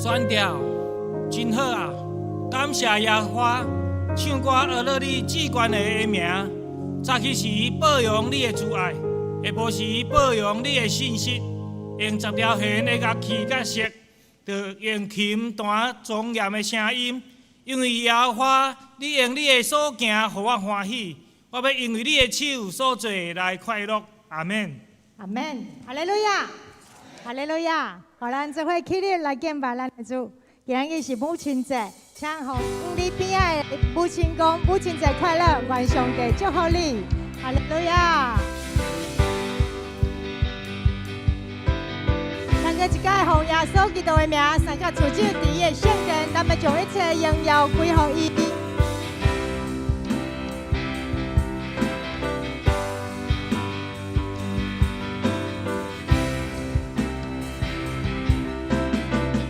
选调真好啊！感谢耶和华，唱歌学了你至高的名。早起时保养你的慈爱，下晡时保养你的信息。用10条弦的乐器甲瑟，着用琴弹庄严的声音。因为耶和华，你用你的所行，互我欢喜。我要因为你的手所做来快乐。阿门。阿门。哈利路亚，哈利路亚。好，咱这会起立来敬拜咱的主。今日是母亲节，请互你边仔的母亲讲母亲节快乐，愿上帝祝福你。哈利路亚。咱这一届奉耶稣基督的名，三甲主酒第一圣殿，咱们将一切荣耀归乎伊。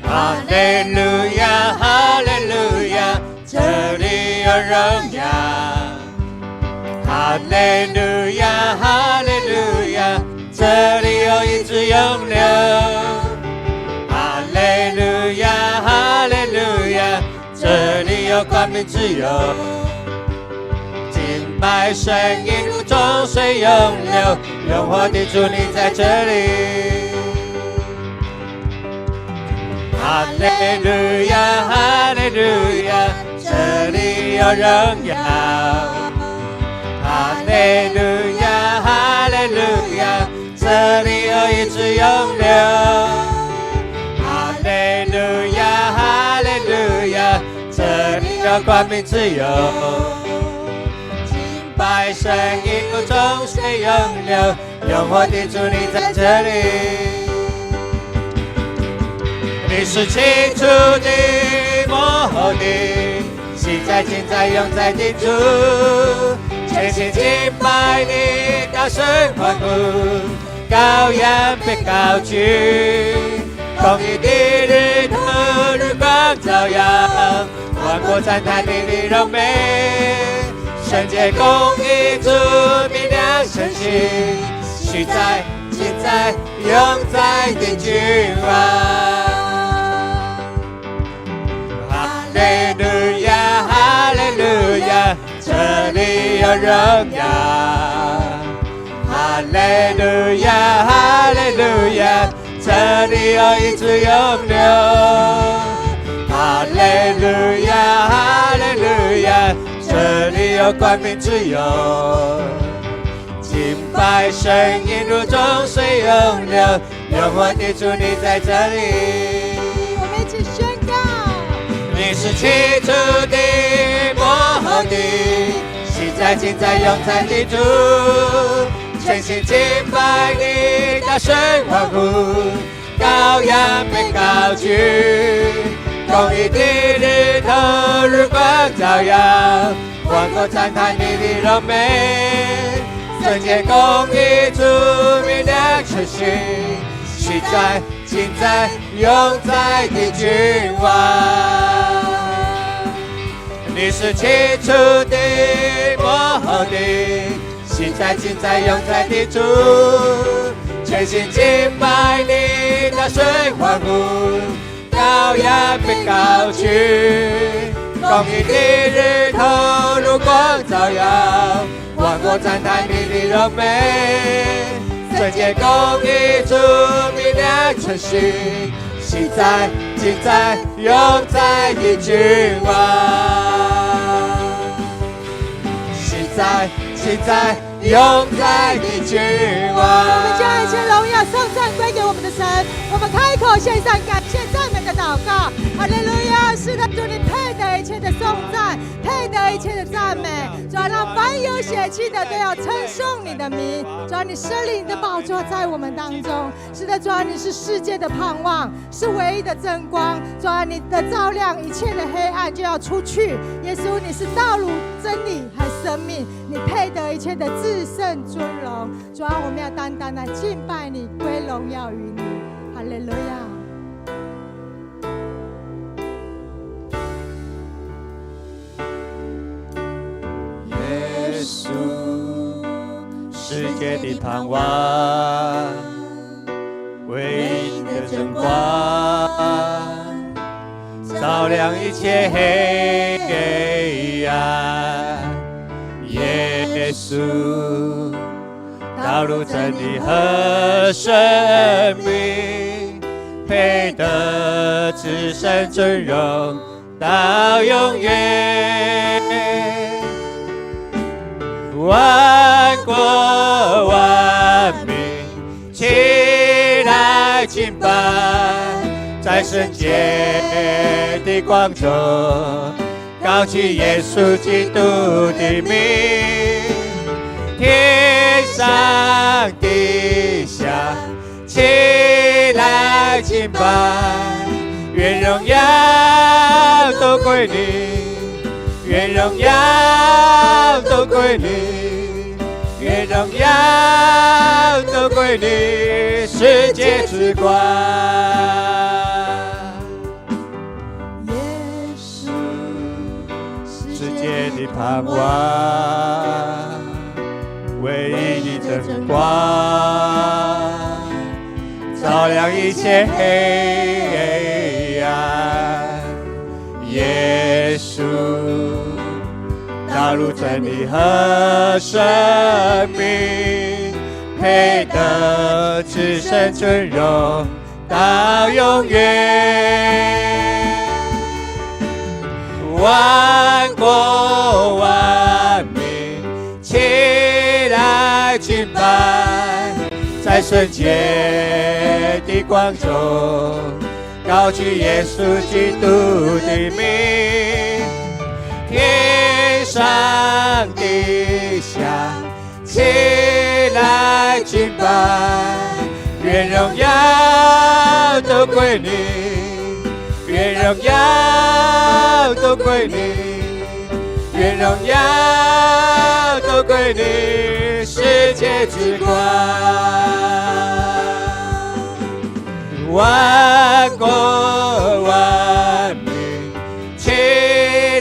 哈利路亚，哈利路亚，这里有荣耀。哈利路亚，哈利路亚，这里有一直永留。哈利路亚，哈利路亚，这里有光明自由。敬拜声音如众水涌流，永活的主你在这里。哈利路亚，哈利路亚，这里有荣耀。哈利路亚，哈利路亚，这里有一直永留。哈利路亚，哈利路亚，这里有光明自由。敬拜声音如众水涌流，永活的主你在这里。你是起初的幕后的，昔在今在永在的主，全心敬拜你，大声欢呼，羔羊被高举，公义的日头日光照耀，万国赞叹你的荣美，圣洁公义主明亮晨曦，昔在今在永在的君王。哈利路亚，哈利路亚，这里有荣耀。哈利路亚，哈利路亚，这里有一直永留。哈利路亚，哈利路亚，这里有光明自由。敬拜声音如众水涌流，永活的主你在这里。我们一起宣告。你是起初的幕后的，昔在今在永在的主，全心敬拜你，大声欢呼，羔羊被高举，公义的日头日光照耀，万国赞叹你的荣美，圣洁公义主明亮晨曦，昔在今在永在的君王。你是起初的幕后的，昔在今在永在的主，全心敬拜你，大声欢呼，羔羊被高举，公义的日头如光照耀，万国赞叹你的荣美，圣洁公义主明亮晨曦，昔在今在永在的君王。在现在永在的君王。我们将一切荣耀颂赞归给我们的神，我们开口献上感谢赞美的祷告。哈利路亚！是的，主你配得一切的颂赞，配得一切的赞美。主啊，让凡有血气的都要称颂你的名。主啊，你设立你的宝座在我们当中。是的，主啊，你是世界的盼望，是唯一的真光。主啊，你的照亮一切的黑暗就要出去。耶稣，你是道路、真理和生命，你配得一切的至圣尊荣。主啊，我们要单单的敬拜你，归荣耀于你。哈利路亚。耶稣，世界的盼望，唯一的真光，照亮一切黑暗。耶稣，道路真理和生命，配得至圣尊荣到永远。万国万民起来敬拜，在圣洁的光中高举耶稣基督的名，天上地下起来敬拜，愿荣耀都归你，愿荣耀都归你，愿荣耀都归你，世界之光。耶稣，世界的盼望，唯一的真光，照亮一切黑暗。耶稣，道路真理和生命，配得至圣尊荣到永远。万国万民起来敬拜，在圣洁的光中高举耶稣基督的名，天上地下起来敬拜，愿荣耀都归你，愿荣耀都归你，愿荣耀都归你，世界之光。万国万民起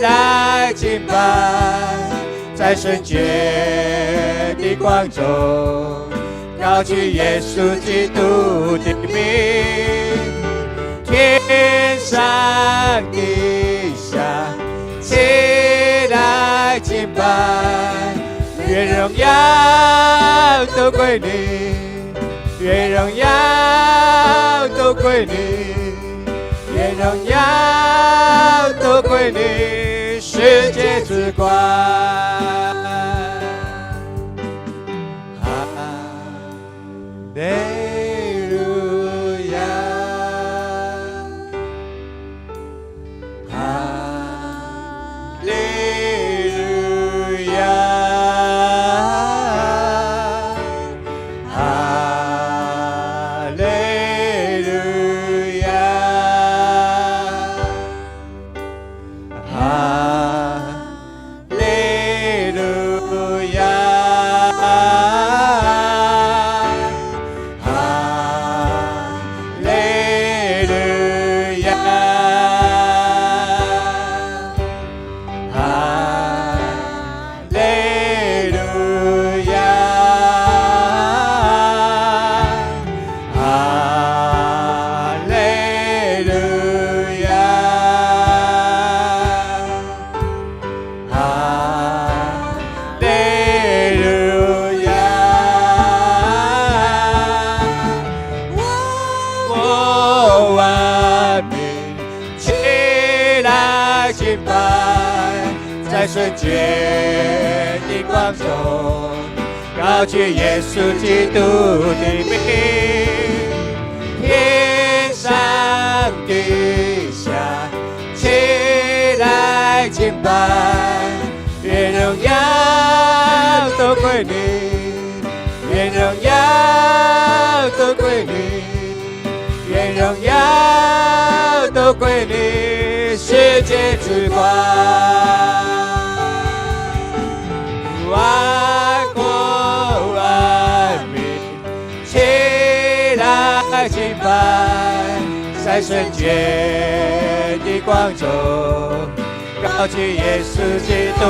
来敬拜，在圣洁的光中高举耶稣基督的名，天上地下起来敬拜，愿荣耀都归你，愿荣耀都归你，愿荣耀都归你，世界之光。哈利路亚，哈利路亚，哈利路亚，哈利路亚，哈利路亚，哈利路亚，哈利路亚，哈利路亚。万万民起来敬拜，在圣洁的光中高举耶稣基督的名，天上地下起来敬拜，愿荣耀都归你，愿荣耀都归你，愿荣耀都归你，世界之光。万国万民起来敬拜，在圣洁的光中高举耶稣基督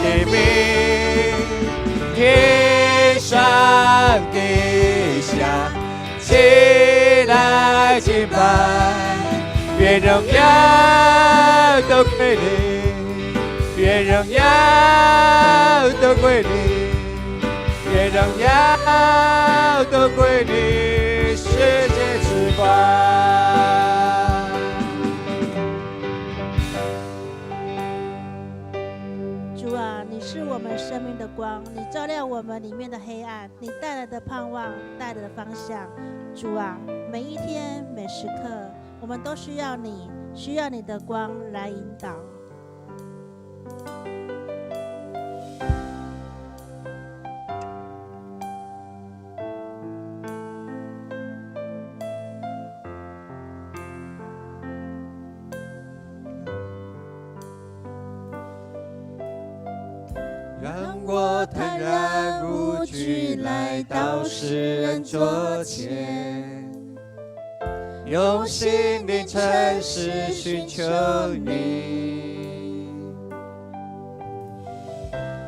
的名，天上地下起来敬拜，愿荣耀都归你，愿荣耀都归你，愿荣耀都归你，世界之光。主啊，你是我们生命的光，你照亮我们里面的黑暗，你带来的盼望，带来的方向。主啊，每一天每时刻，我们都需要你，需要你的光来引导。让我坦然无惧来到世人桌前，用心灵诚实寻求你。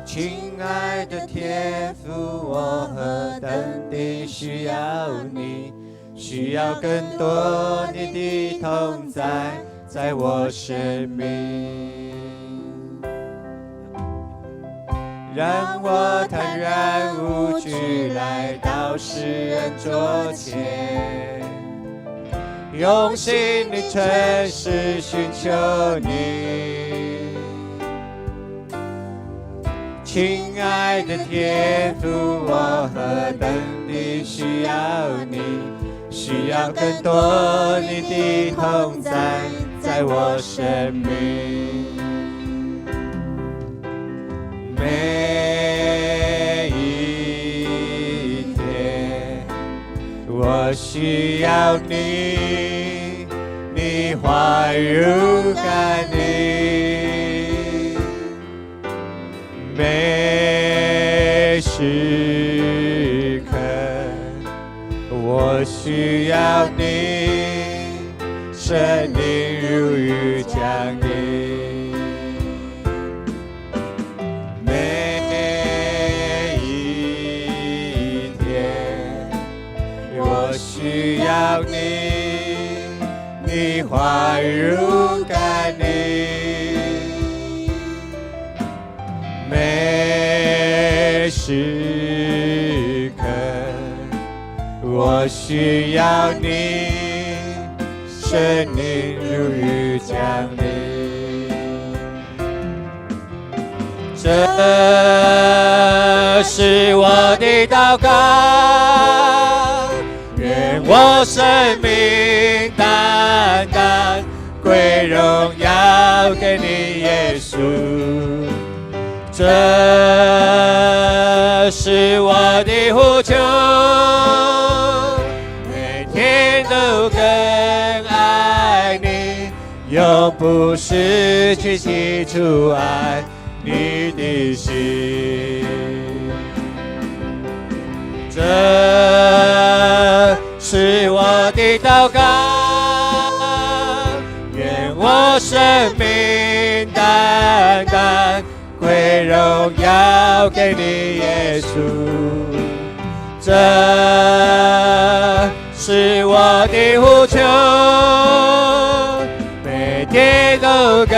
亲爱的天父，我何等地需要你，需要更多你的同在，在我生命。让我坦然无惧来到世人桌前，用心灵诚实寻求你。亲爱的天父，我何等地需要你，需要更多你的同在，在我生命。每一天，我需要你，你话语感你，每时刻，我需要你，圣灵如雨降临。需要你，你话语感你，每时刻我需要你，圣灵如雨降临。这是我的祷告，愿我生命单单归荣耀给你，耶稣。这是我的呼求，每天都更爱你，永不失去起初爱你的心。这是我的祷告，愿我生命单单归荣耀给你，耶稣。这是我的呼求，每天都更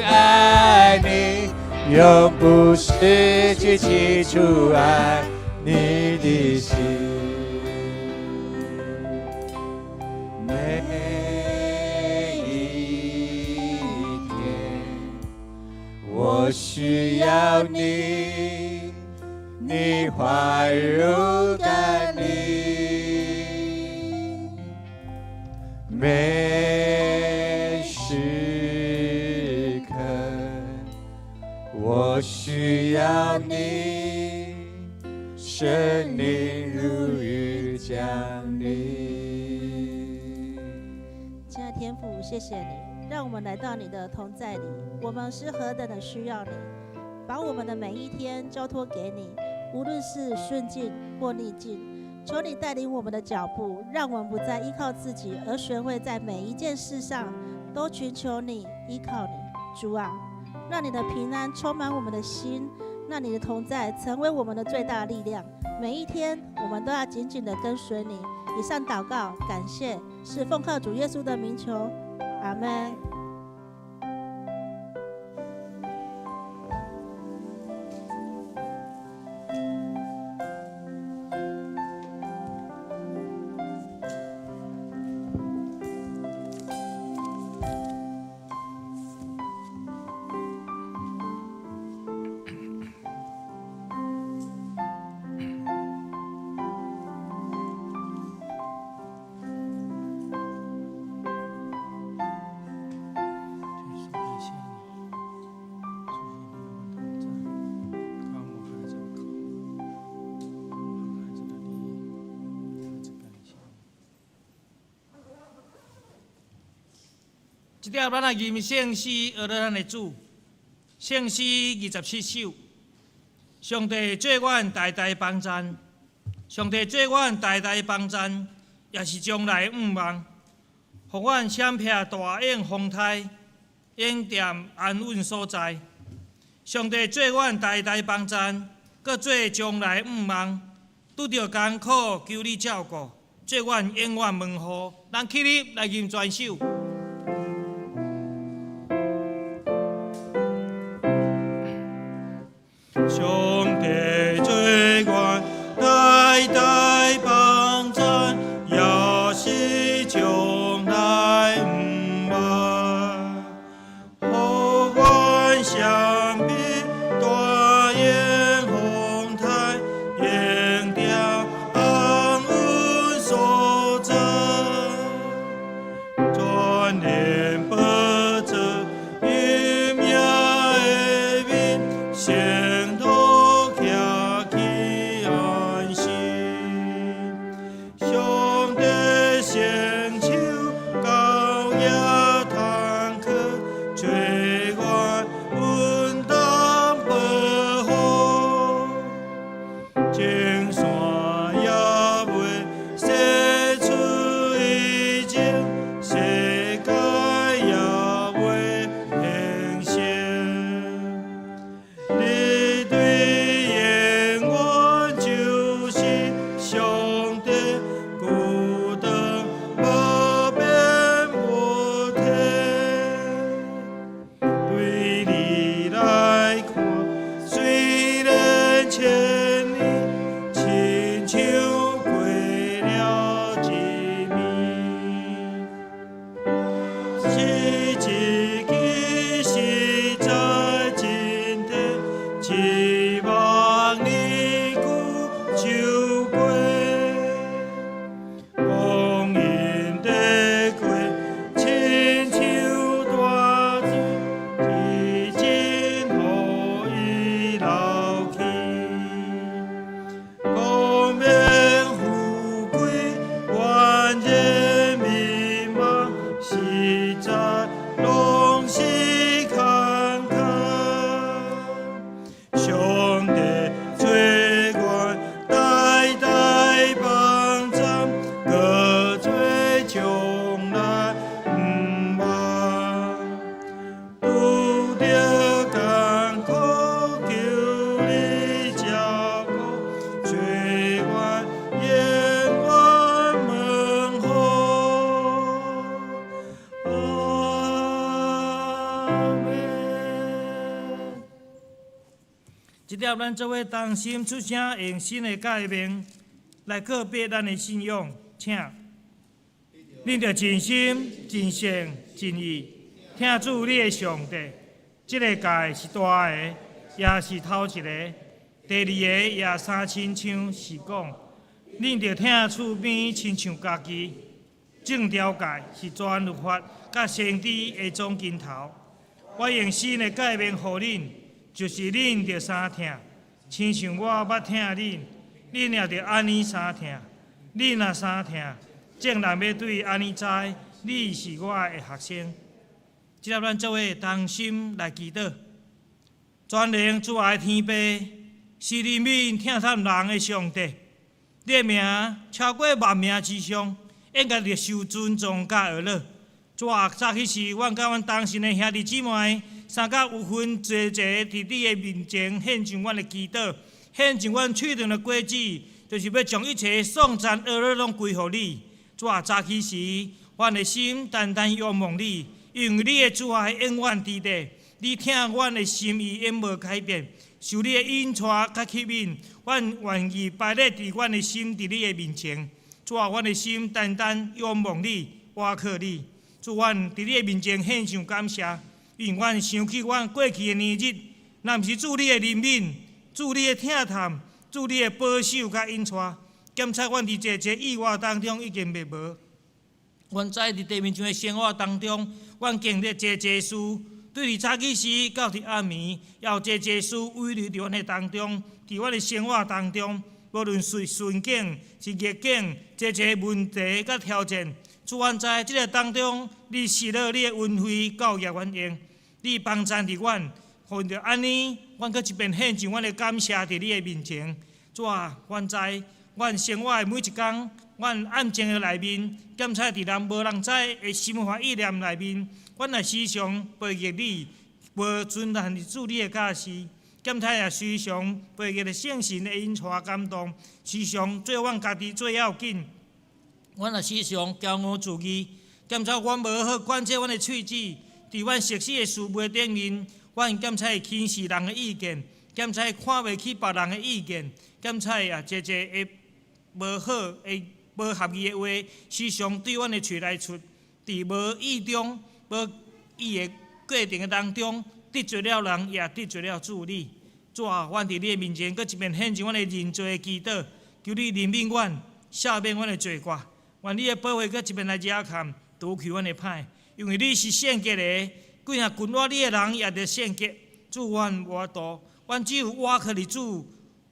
爱你，永不失去起初爱你的心。每一天，我需要你，你话语感你，每时刻，我需要你，圣灵如雨降临。亲爱的天父，谢谢你让我们来到你的同在里，我们是何等的需要你，把我们的每一天交托给你，无论是顺境或逆境，求你带领我们的脚步，让我们不再依靠自己，而学会在每一件事上都寻求你，依靠你。主啊，让你的平安充满我们的心，让你的同在成为我们的最大力量。每一天我们都要紧紧地跟随你。以上祷告感谢是奉靠主耶稣的名求，阿们。即条咱来吟圣诗，学了咱的主。圣诗27首。上帝做阮代代帮赞，上帝做阮代代帮赞，也是将来毋忘，互阮闪避大雁风台，永踮安稳所在。上帝做阮代代帮赞，搁做将来毋忘，拄着艰苦求你照顾，做阮永远问候。咱起立来吟全首。上帝做阮代代帮赞，也是将来毋忘，互阮闪避大雁风台，永踮安稳所在，全然保证伊名的面。前途徛起安心，上帝伸手到野通去，做阮稳当保护，情线也袂洗出以前，世界也袂平息。你对永远就是上帝，孤单无边无体。对你来看，虽然千年，亲像过了一暝。是一支实在真谛，期望你久守过，光阴地过，亲像大水，至今予伊流去。光明富贵，万人迷茫，实在拢是坎坷。上帝做阮代代帮赞，搁做将来毋忘。拄着艰苦求你照顾，做阮永远问候。阿门。即条咱做伙同心出声，用新的诫命来告别咱的信仰，请恁着真心、真诚、真意听主你的上帝。即个诫是大个，也是头一个；第二个也三亲像是讲，恁着听厝边亲像家己。正条诫是全律法甲先知的总根头。我用新的诫命予恁，就是恁着三听，亲像我捌听恁，恁也着安尼三听。恁若三听，正人要对安尼知，你是我的学生。即条咱做伙同心来祈祷，全能主爱的天父，是怜悯疼探人的上帝，你的名超过万名之上，应该着受尊重甲学乐。主啊，早起时，阮甲阮同信的兄弟姊妹，三甲有分齐齐伫你的面前献上阮的祈祷，献上阮喙中的果子，就是要将一切颂赞学乐拢归乎你。主啊，早起时，阮的心单单仰望你，因为你的主爱永远伫地。你听阮的心意永无改变，受你的引带甲吸引，阮愿意摆列伫阮的心伫你的面前。主啊，阮的心单单仰望你，倚靠你。主，阮伫你的面前献上感谢，因为阮想起阮过去的年日，若毋是主你的怜悯，主你的疼探，主你的保守甲引带，检察阮伫这意外当中已经灭无。阮知伫地面上的生活当中，阮经历这事，对伫早起时到伫暗暝，也有这事围绕伫阮的当中，伫阮的生活当中，无论是顺境是逆境，这问题甲挑战，主，阮知即个当中，你施了你的恩惠到业原用，你帮助伫阮，互着安尼，阮搁一遍献上阮的感谢伫你的面前。主啊，阮知阮生活的每一天，阮暗静的内面，检查伫人无人知的心怀意念内面，阮也时常背记你，无遵行主你的教示。检查也时常背记着圣神的引带感动，时常做阮家己最要紧。阮也时常骄傲自义，检查阮无好管制阮的喙齿，伫阮熟悉的事物顶面，阮检查会轻视人的意见，检查会看袂起别人的意见，检查也侪侪会无好会无合意的话，时常对阮的喙内出，伫无意中、无意的过程的当中，得罪了人，也得罪了主你。主啊，阮伫你的面前，搁一遍献上阮的认罪的祈祷，求你怜悯阮，赦免阮的罪过。愿你的保护搁一遍来遮看，除去阮的歹，因为你是圣洁的，几若群我你的人也着圣洁。主，阮无度，阮只有倚靠你主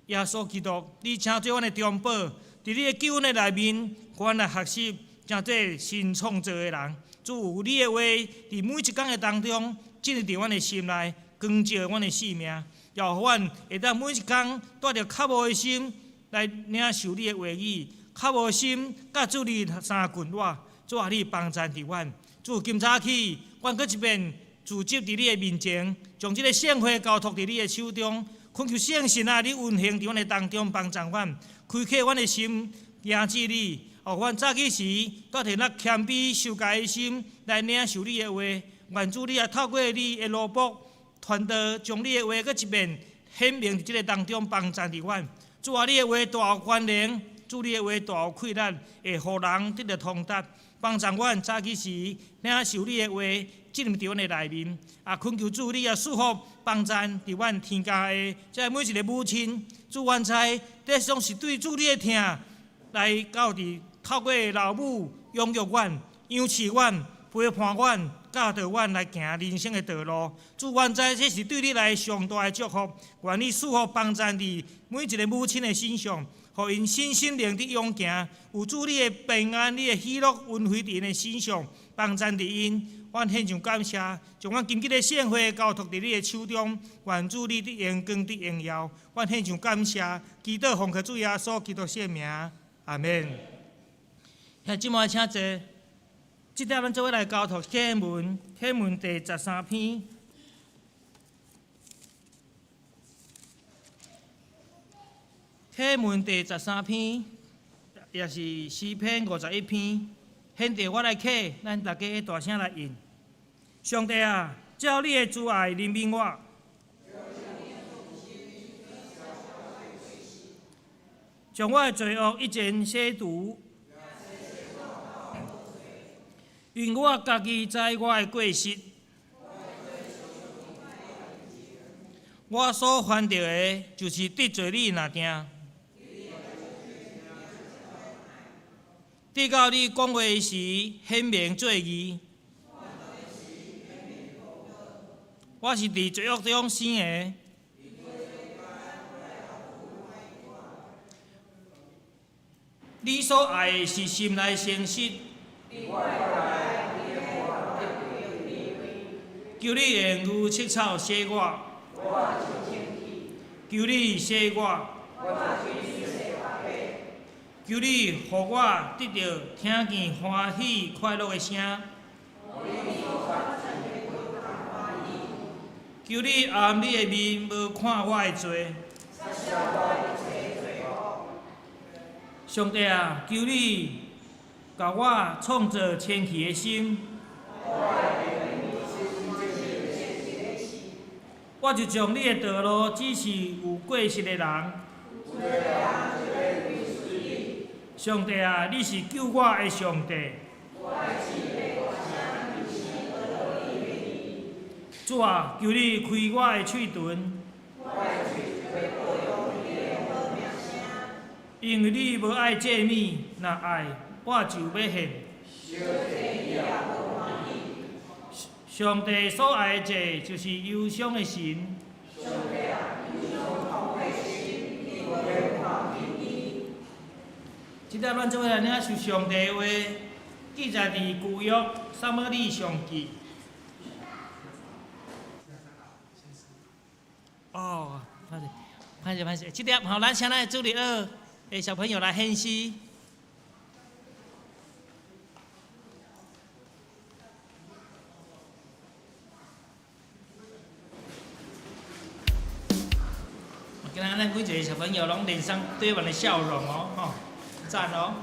耶稣基督，你请做阮的中保，伫你的救恩的内面，阮来学习，成做新创造的人。主，有你的话伫每一天的当中，进入伫阮的心内，光照阮的性命，要互阮会当每一天带着较无的心来领受你的话语。较无心，甲主你相近我，主啊，你帮助伫阮。主今早起，阮搁一遍自执伫你的面前，将即个圣会交托伫你的手中，恳求圣神啊，你运行伫阮的当中，帮助阮，开启阮的心，迎接你，互阮早起时带着咱谦卑受戒的心来领受你的话。愿主你也透过你的罗卜传道，将你的话搁一遍显明伫即个当中，帮助伫阮。主啊，你的话大有关联。主你的话大有气力，会互人得到通达，帮助阮早起时领受你的话，进入伫阮的内面。啊，恳求主你也祝福帮助伫阮天家的这每一个母亲。主愿知，这总是对主你的疼来到伫透过老母养育阮、养饲阮、陪伴阮、教导阮来行人生的道路。主愿知，这是对你来上大的祝福。愿你祝福帮助伫每一个母亲的身上。互因心心灵地勇行，有主你的平安、你的喜乐、恩惠伫因的身上，帮助伫因。阮献上感谢，将阮今日的圣会交托伫你的手中，愿主你的荣光、的荣耀。阮献上感谢，祈祷奉靠主耶稣基督圣名，阿门。现即摆请坐，即条咱做伙来交托启文，启文第13篇。启文第13篇，也是诗篇51篇。现在我来启，咱大家大声来应。上帝啊，照你的慈爱怜悯我，将我的罪恶一前洗除，因我家己知我的过失，我所犯着的，就是得罪你若定。直到你讲话时显明做义，我是伫罪恶中生的。你所爱的是心内诚实，求你用牛赤草洗我，求你洗我。求你，互我得到听见欢喜快乐的声。求你暗你的面，无看我的罪。上帝啊，求你，甲我创造清气的心。我就将你的道路指示有过失的人。上帝啊，你是救我的上帝。主啊，求你开我的嘴唇，因为你无爱借米，若爱，我就要献。上帝所爱的祭，就是忧伤的神。即条咱做伙来领受上帝的话，记载伫旧约撒母耳上记。哦，歹势，这点好，咱请咱助理2的小朋友来献诗。今仔咱每一个小朋友拢脸上堆满了笑容哦，吼，赞哦！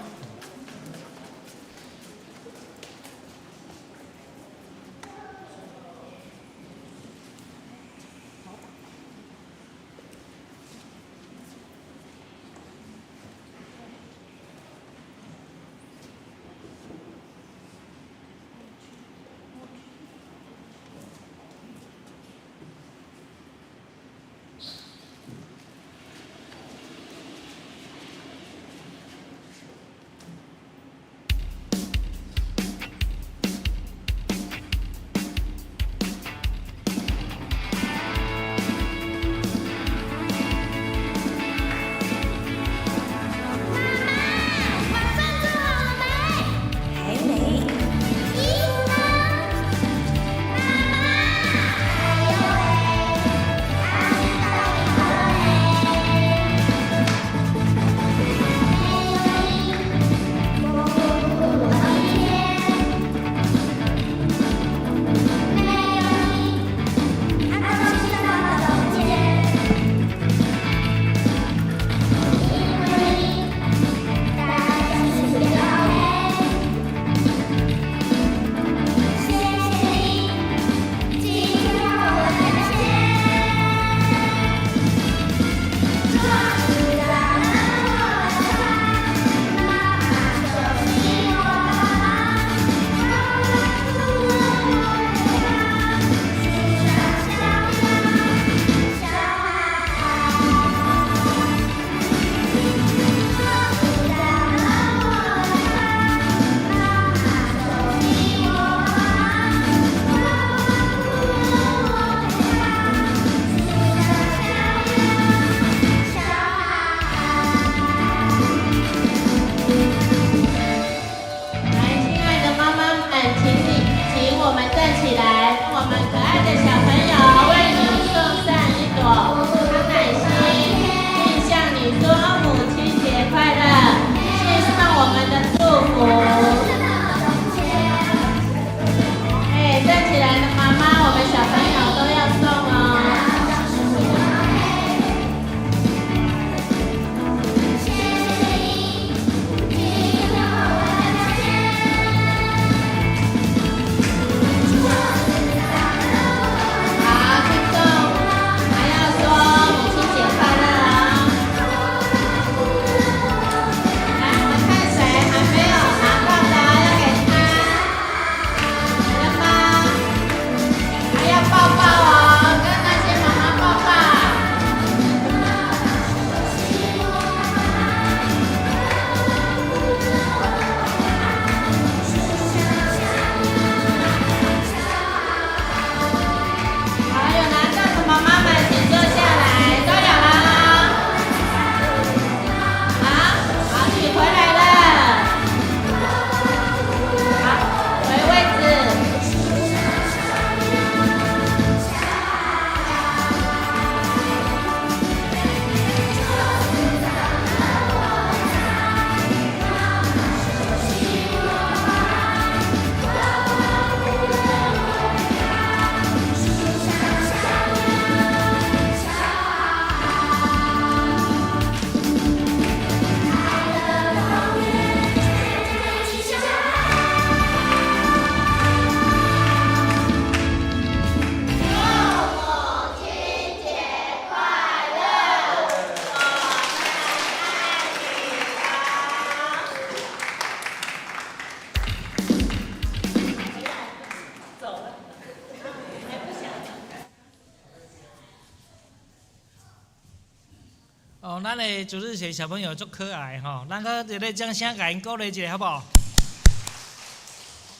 哦，咱的主日学小朋友足可爱吼，咱个一个掌声给因鼓励一下，好不好？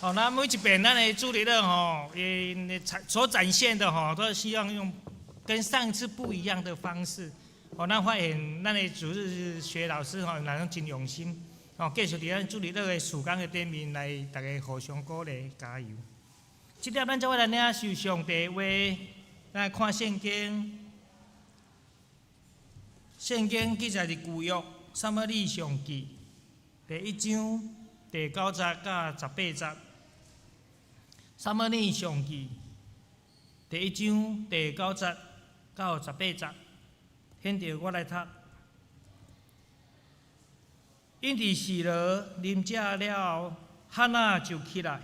哦，咱每一遍咱的主日日吼，所展现的吼，都希望用跟上次不一样的方式。哦，咱发现咱的主日学老师吼，哪种真用心。继续伫咱主日的时间的顶面来，大家互相鼓励加油。即点咱才会来领受上帝话，咱来看圣经。圣经记载伫旧约撒母耳上记第1章第9节到18节。撒母耳上记第1章第9节到18节，现着我来读。因伫示罗啉食了后，哈娜就起来。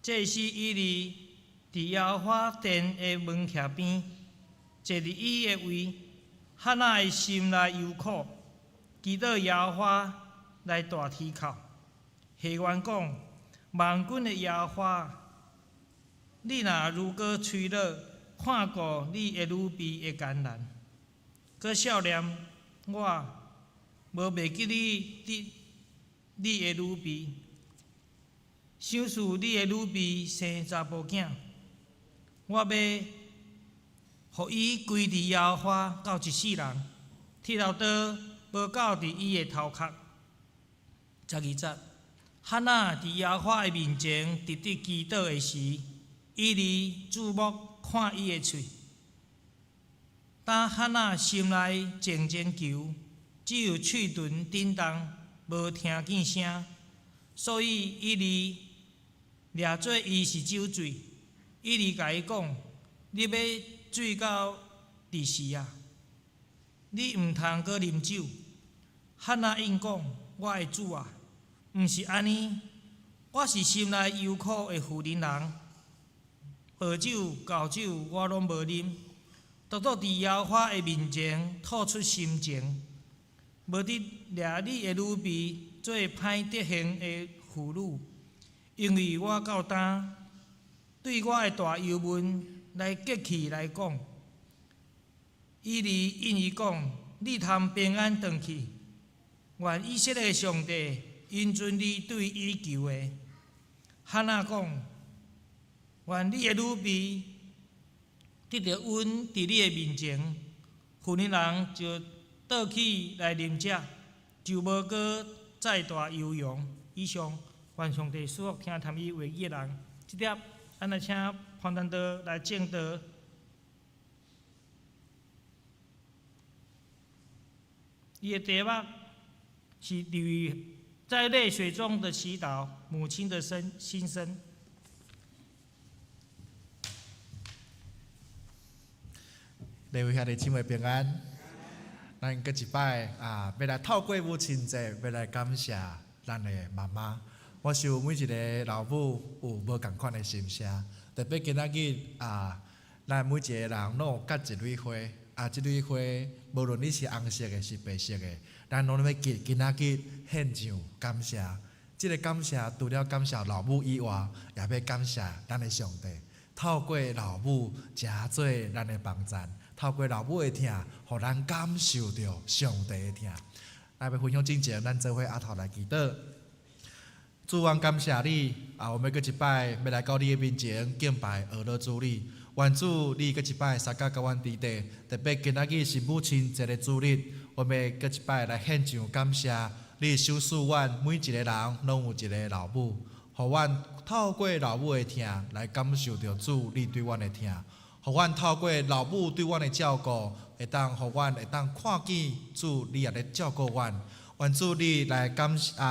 这时以利伫耶和华殿的门墣边，坐伫伊的位。哈娜的心内忧苦，祈祷耶和华来大啼哭。下元讲：万军的耶和华，你若如果吹落，看顾你的女婢的艰难，佮少年我无袂记你的女婢，想事你的女婢生查甫囝，我要互伊归伫耶和华到一世人，铁头刀无到伫伊的头壳。12节，哈娜伫耶和华的面前直直祈祷的时，伊利注目看伊的喙。当哈娜心内静静求，只有喙唇震动，无听见声，所以伊利掠做伊是酒醉。伊利甲伊讲：你要醉到第时啊！你毋通阁啉酒。哈娜应讲：我的主啊，毋是安尼，我是心内忧苦的妇人人，薄酒、厚酒我拢无啉，独独伫耶和华的面前吐出心情，无得掠你的女婢做歹德行的妇女，因为我到当对我的大忧闷来激气来讲。伊利因伊讲：你通平安回去，愿以色列上帝应准你对伊求的。哈娜讲：愿你的女婢得到稳伫你的面前，妇人人就倒去来啉食，就无搁再大忧扬。以上，愿上帝赐福听谈伊话语的人。这点，咱来请潘传道来证道。伊的题目是“于在泪水中的祈祷，母亲的心声”。各位兄弟姊妹平安，咱搁一摆要来透过母亲节，要来感谢咱的妈妈。我想每一个老母有无共款的心声，特别今仔日咱每一个人拢有结一蕊花。这蕊花无论你是红色的，是白色的，咱拢要结今仔日献上感谢。这个感谢除了感谢老母以外，也要感谢咱的上帝。透过老母，加做咱的帮赞；透过老母的疼，互咱感受到上帝的疼。来，要分享之前，咱做伙阿头来祈祷。主，我感谢你我们搁一摆要来到你的面前敬拜俄罗主你。愿主你搁一摆三甲甲阮伫地，特别今仔日是母亲节的主日，我们搁一摆来献上感谢。你守护阮每一个人拢有一个老母，互阮透过老母的疼来感受到主你对阮的疼，互阮透过老母对阮的照顾，会当互阮会当看见主你也咧照顾阮。愿主你来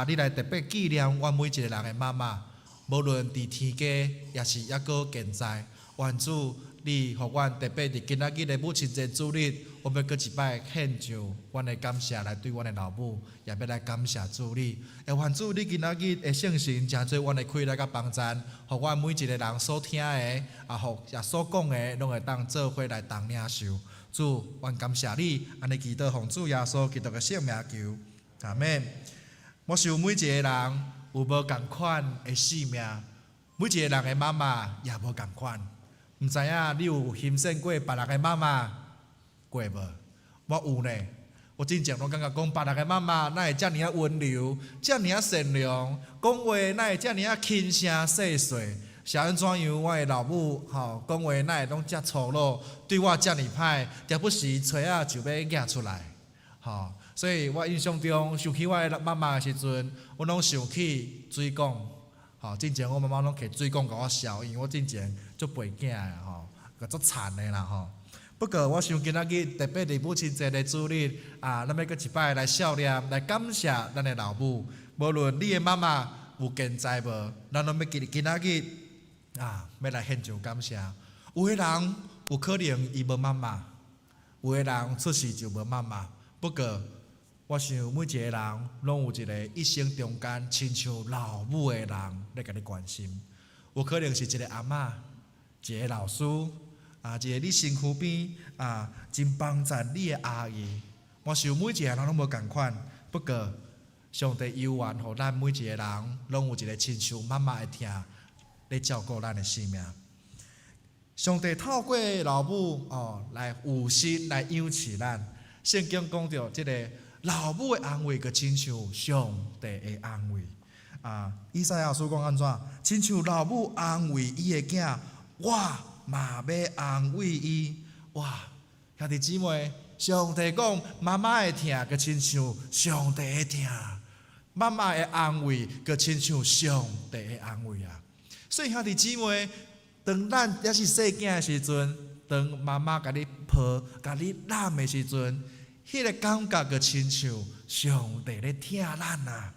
你来特别纪念阮每一个人的妈妈，无论伫天家也是抑搁健在。愿主，你互阮特别伫今仔日的母亲节主日，我们搁一摆献上阮的感谢来对阮的老母，也要来感谢主你。愿主，你今仔日的圣神真做阮的开来甲帮赞，互阮每一个人所听的互也所讲的，拢会当做伙来当领受。主，阮感谢你，安尼祈祷奉主耶稣基督的圣名求，阿们。我想每一个人有无共款的性命，每一个人的妈妈也无共款。毋知影你有欣赏过别人的妈妈过无？我有呢。我真正拢感觉讲别人的妈妈哪会遮尔温柔，遮尔善良，讲话哪会遮尔轻声细碎。是安怎样？我的老母讲话哪会拢遮粗鲁，对我遮尔歹，定不时吹就要举出来。所以我印象中想起我的妈妈的时阵，我拢想起水管。之前我妈妈拢摕水管甲我烧，因为我之前足陪囝的个足惨的啦不过我想今仔日特别伫母亲节的主日咱要搁一摆来孝念，来感谢咱的老母。无论你的妈妈有健在无，咱拢要今仔日要来献上感谢。有的人有可能伊无妈妈，有的人出世就无妈妈。不过我想每一个人拢有一个一生中间亲像老母的人来甲你关心。有可能是一个阿嬷，一个老师，一个你身躯边真帮助你的阿姨。我想每一个人拢无共款，不过上帝有缘，互咱每一个人拢有一个亲像妈妈的疼来照顾咱的生命。上帝透过老母来有心来养饲咱。圣经讲到这个老母的安慰，佮亲像上帝的安慰。以赛亚书讲安怎？亲像老母安慰伊的囝，我嘛要安慰伊。哇，兄弟姊妹，上帝讲妈妈的疼，佮亲像上帝的疼；妈妈的安慰，佮亲像上帝的安慰啊！所以兄弟姊妹，当咱也是细囝的时阵，当妈妈甲你抱、甲你揽的时阵，迄个感觉佮亲像上帝咧疼咱啊！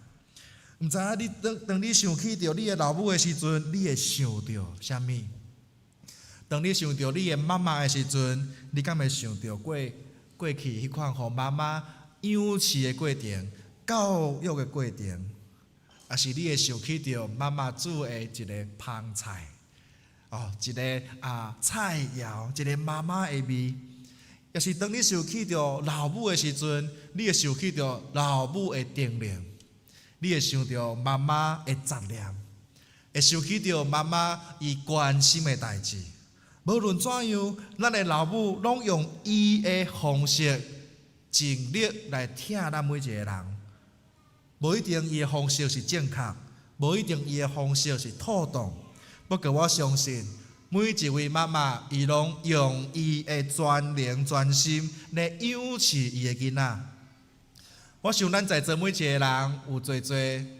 毋知影你当你想起着你的老母的时阵，你会想着啥物？当你想着你的妈妈的时阵，你敢会想着过去迄款互妈妈养饲的过程、教育的过程，还是你会想起着妈妈煮的一个芳菜？一个菜肴，一个妈妈的味。也是当你想起着老母的时阵，你会想起着老母的叮咛，你会想着妈妈的责任，会想起着妈妈伊关心的代志。无论怎样，咱的老母拢用伊的方式尽力来疼咱每一个人。无一定伊的方式是正确，无一定伊的方式是妥当。不过我相信，每一位妈妈，伊拢用伊的全灵全心来养饲伊的囡仔。我想咱在座每一个人有做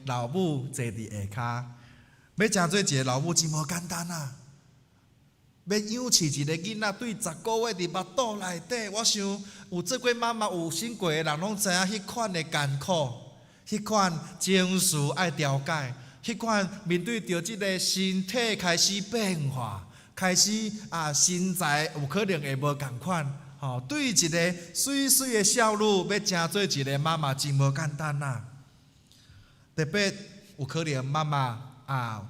老母坐伫下骹，要真做一个老母真无简单啊！要养饲一个囡仔，对10个月伫腹肚内底，我想有做过妈妈、有生过的人，拢知影迄款的艰苦，迄款情绪爱调解。迄款面对着即个身体开始变化，开始身材有可能会无共款，对一个水水的少女要真做一个妈妈真无简单啊！特别有可能妈妈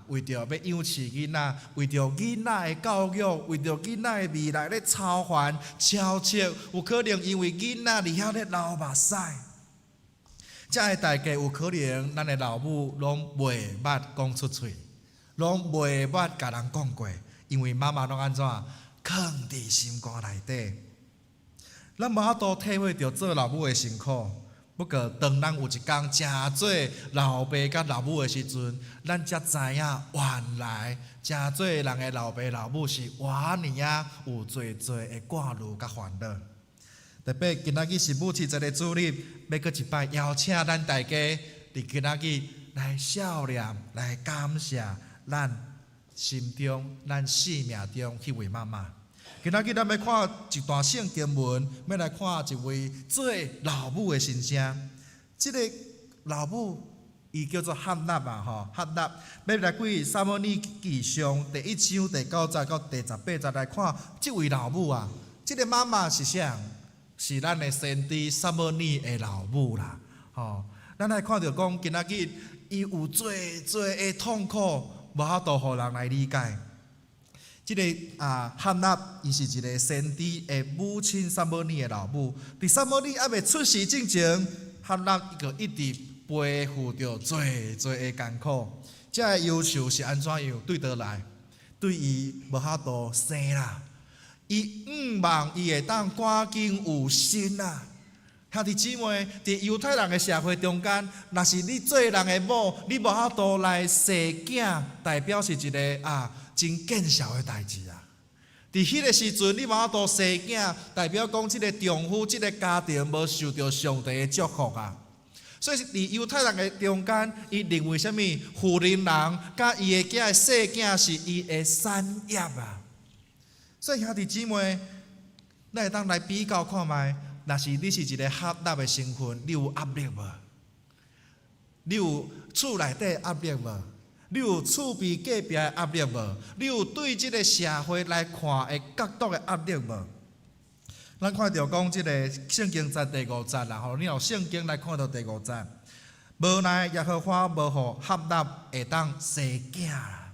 为着要养饲囡仔，为着囡仔的教育，为着囡仔的未来咧操烦、操切，有可能因为囡仔伫遐咧流目屎。这个代价有可能，咱的老母拢袂捌讲出嘴，拢袂捌甲人讲过，因为妈妈拢安怎藏伫心肝内底。咱无法度体会到做老母的辛苦，不过当咱有一天真做老爸甲老母的时阵，咱才知影原来真做人的老爸老母是偌尼有做的挂虑甲烦恼。特别今仔日是母亲节的主日，要搁一摆邀请咱大家伫今仔日来孝念、来感谢咱心中、咱生命中迄位妈妈。今仔日咱要看一段圣经文，要来看一位做老母的心声。这个老母伊叫做哈纳哈纳，要来归撒母耳记上第1章第9节到第18节来看这位老母啊。这个妈妈是啥？是咱的先知撒母耳的老母啦，咱来看到讲，今仔日伊有最的痛苦，无法度互人来理解。这个哈纳，伊是一个先知的母亲，撒母耳的老母。伫撒母耳还未出世之前，哈纳就一直背负着最的艰苦。这个要求是安怎样？对倒来，对伊无法度生啦。伊毋望伊会当赶紧有心啊！兄弟姊妹，伫犹太人的社会中间，若是你做人的某，你无法度来生囝，代表是一个真见笑的代志啊！伫迄个时阵，你嘛都生囝，代表讲即个丈夫、即个家庭无受到上帝的祝福啊。所以伫犹太人的中间，伊认为什么？妇人人甲伊的囝的细囝是伊的产业啊。所以兄弟姊妹，咱会当来比较看卖，若是你是一个合纳的身份，你有压力无？你有厝内底压力无？你有厝边隔壁的压力无？你有对即个社会来看的角度的压力无？咱看到讲即个圣经节第5节啦，吼，你用圣经来看到第5节，无奈耶和华无互合纳会当生囝啦。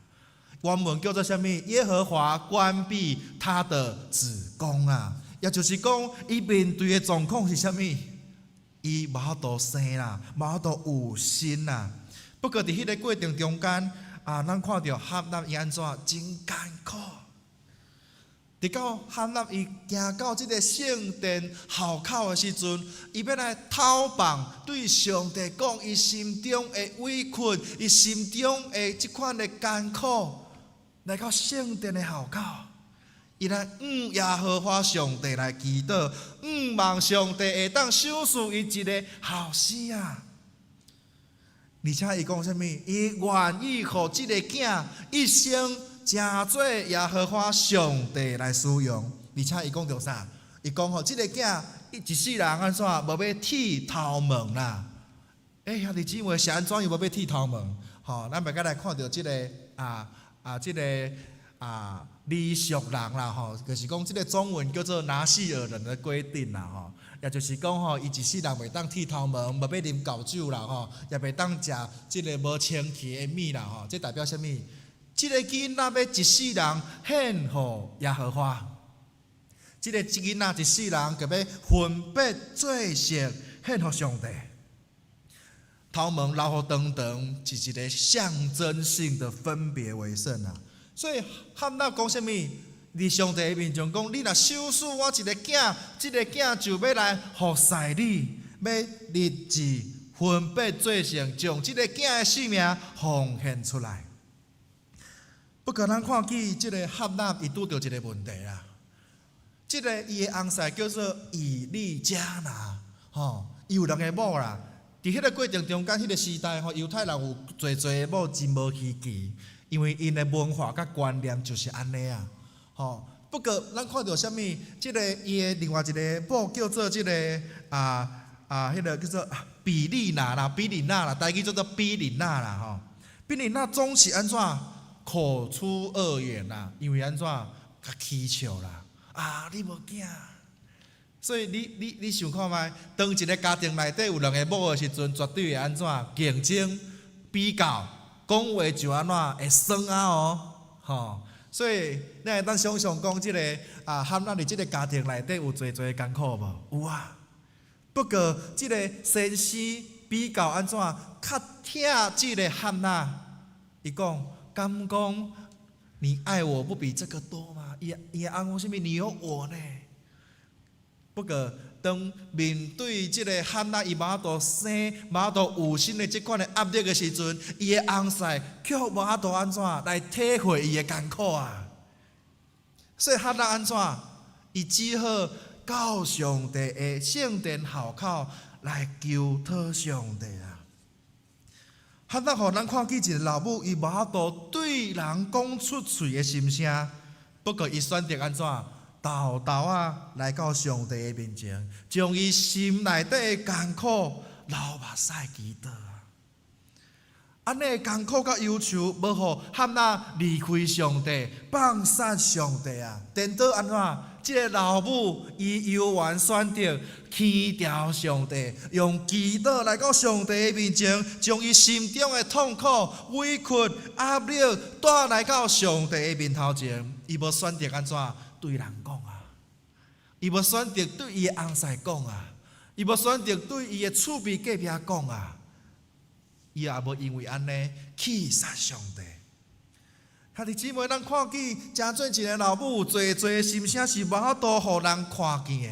原文叫做什么？耶和华关闭他的子宫啊，也就是讲，伊面对的状况是什么？伊无法度生啦，无法度有心啦。不过伫迄个过程中间，咱看到合纳伊安怎真艰苦。直到哈纳伊行到即个圣殿校口的时阵，伊要来讨棒对上帝讲伊心中的委屈，伊心中的即款的艰苦，来到圣殿的校口，伊来耶和华上帝来祈祷，望上帝会当赏赐伊一个后嗣啊！而且伊讲啥物？伊愿意互即个囝一生真做耶和华上帝来使用，而且伊讲着啥？伊讲吼，即个囝一世人安怎无要剃头毛啦？兄弟姊妹是安怎又无要剃头毛？吼，咱大家来看到即个即个礼俗人啦，吼，就是讲即个中文叫做拿细耳人的规定啦，吼，也就是讲吼，伊一世人袂当剃头毛，无要啉高酒啦，吼，也袂当食即个无清气的米啦，吼，这代表什么？即个囡仔要一世人献互耶和华，即个囡仔一世人就要分别做成献互上帝。头毛留互长长，是一个象征性的分别为圣啊。所以哈纳讲什么？伫上帝面前讲，你若赏赐我一个囝，即个囝就要来服侍你，要立志分别做成，将即个囝的性命奉献出来。不过，咱看见即个哈纳伊拄到一个问题啦。即个伊的翁婿叫做以利加拿，吼，伊有2个某啦。伫迄个过程中间，迄个时代吼，犹太人有侪的某真无稀奇，因为因的文化甲观念就是安尼啊，吼。不过，咱看到什么？即个伊的另外一个某叫做即个迄个叫做比利娜啦，比利娜啦，台语叫做比利娜啦，吼。比利娜总是安怎？口出恶言啦，因为安怎较蹊跷啦？你无囝，所以你想看觅，当一个家庭内底有2个某的时阵，绝对会安怎竞争、比较，讲话就安怎会酸哦，吼。所以咱会当想象讲，即个哈纳伫即个家庭内底有侪艰苦无？有啊。不过即个先生比较安怎较疼即个哈纳？伊讲。敢讲你爱我不比这个多吗？伊安讲什么？你有我呢？不过当面对这个哈纳伊无法度生、无法度有心的这款的压力的时阵，伊的翁婿却无法度安怎来体会伊的艰苦啊！所以哈纳安怎？伊只好到上帝的圣殿校口来求讨上帝啊！哈纳互咱看见一个老母，伊无法度对人讲出嘴的心声，不过伊选择安怎？豆豆来到上帝的面前，将伊心内底的艰苦流目屎祈祷啊！安尼艰苦甲忧愁，无互哈纳离开上帝，放杀上帝啊！颠倒安怎？即个老母伊犹原选择去调上帝，用祈祷来到上帝的面前，将伊心中的痛苦、委屈、压力带来到上帝的面头前。伊无选择安怎对人讲啊？伊无选择对伊的翁婿讲啊？伊无选择对伊的厝边隔壁讲啊？伊也无因为安尼去杀上帝。兄弟姊妹，咱看见真做一个老母有侪心声是无法度互人看见的，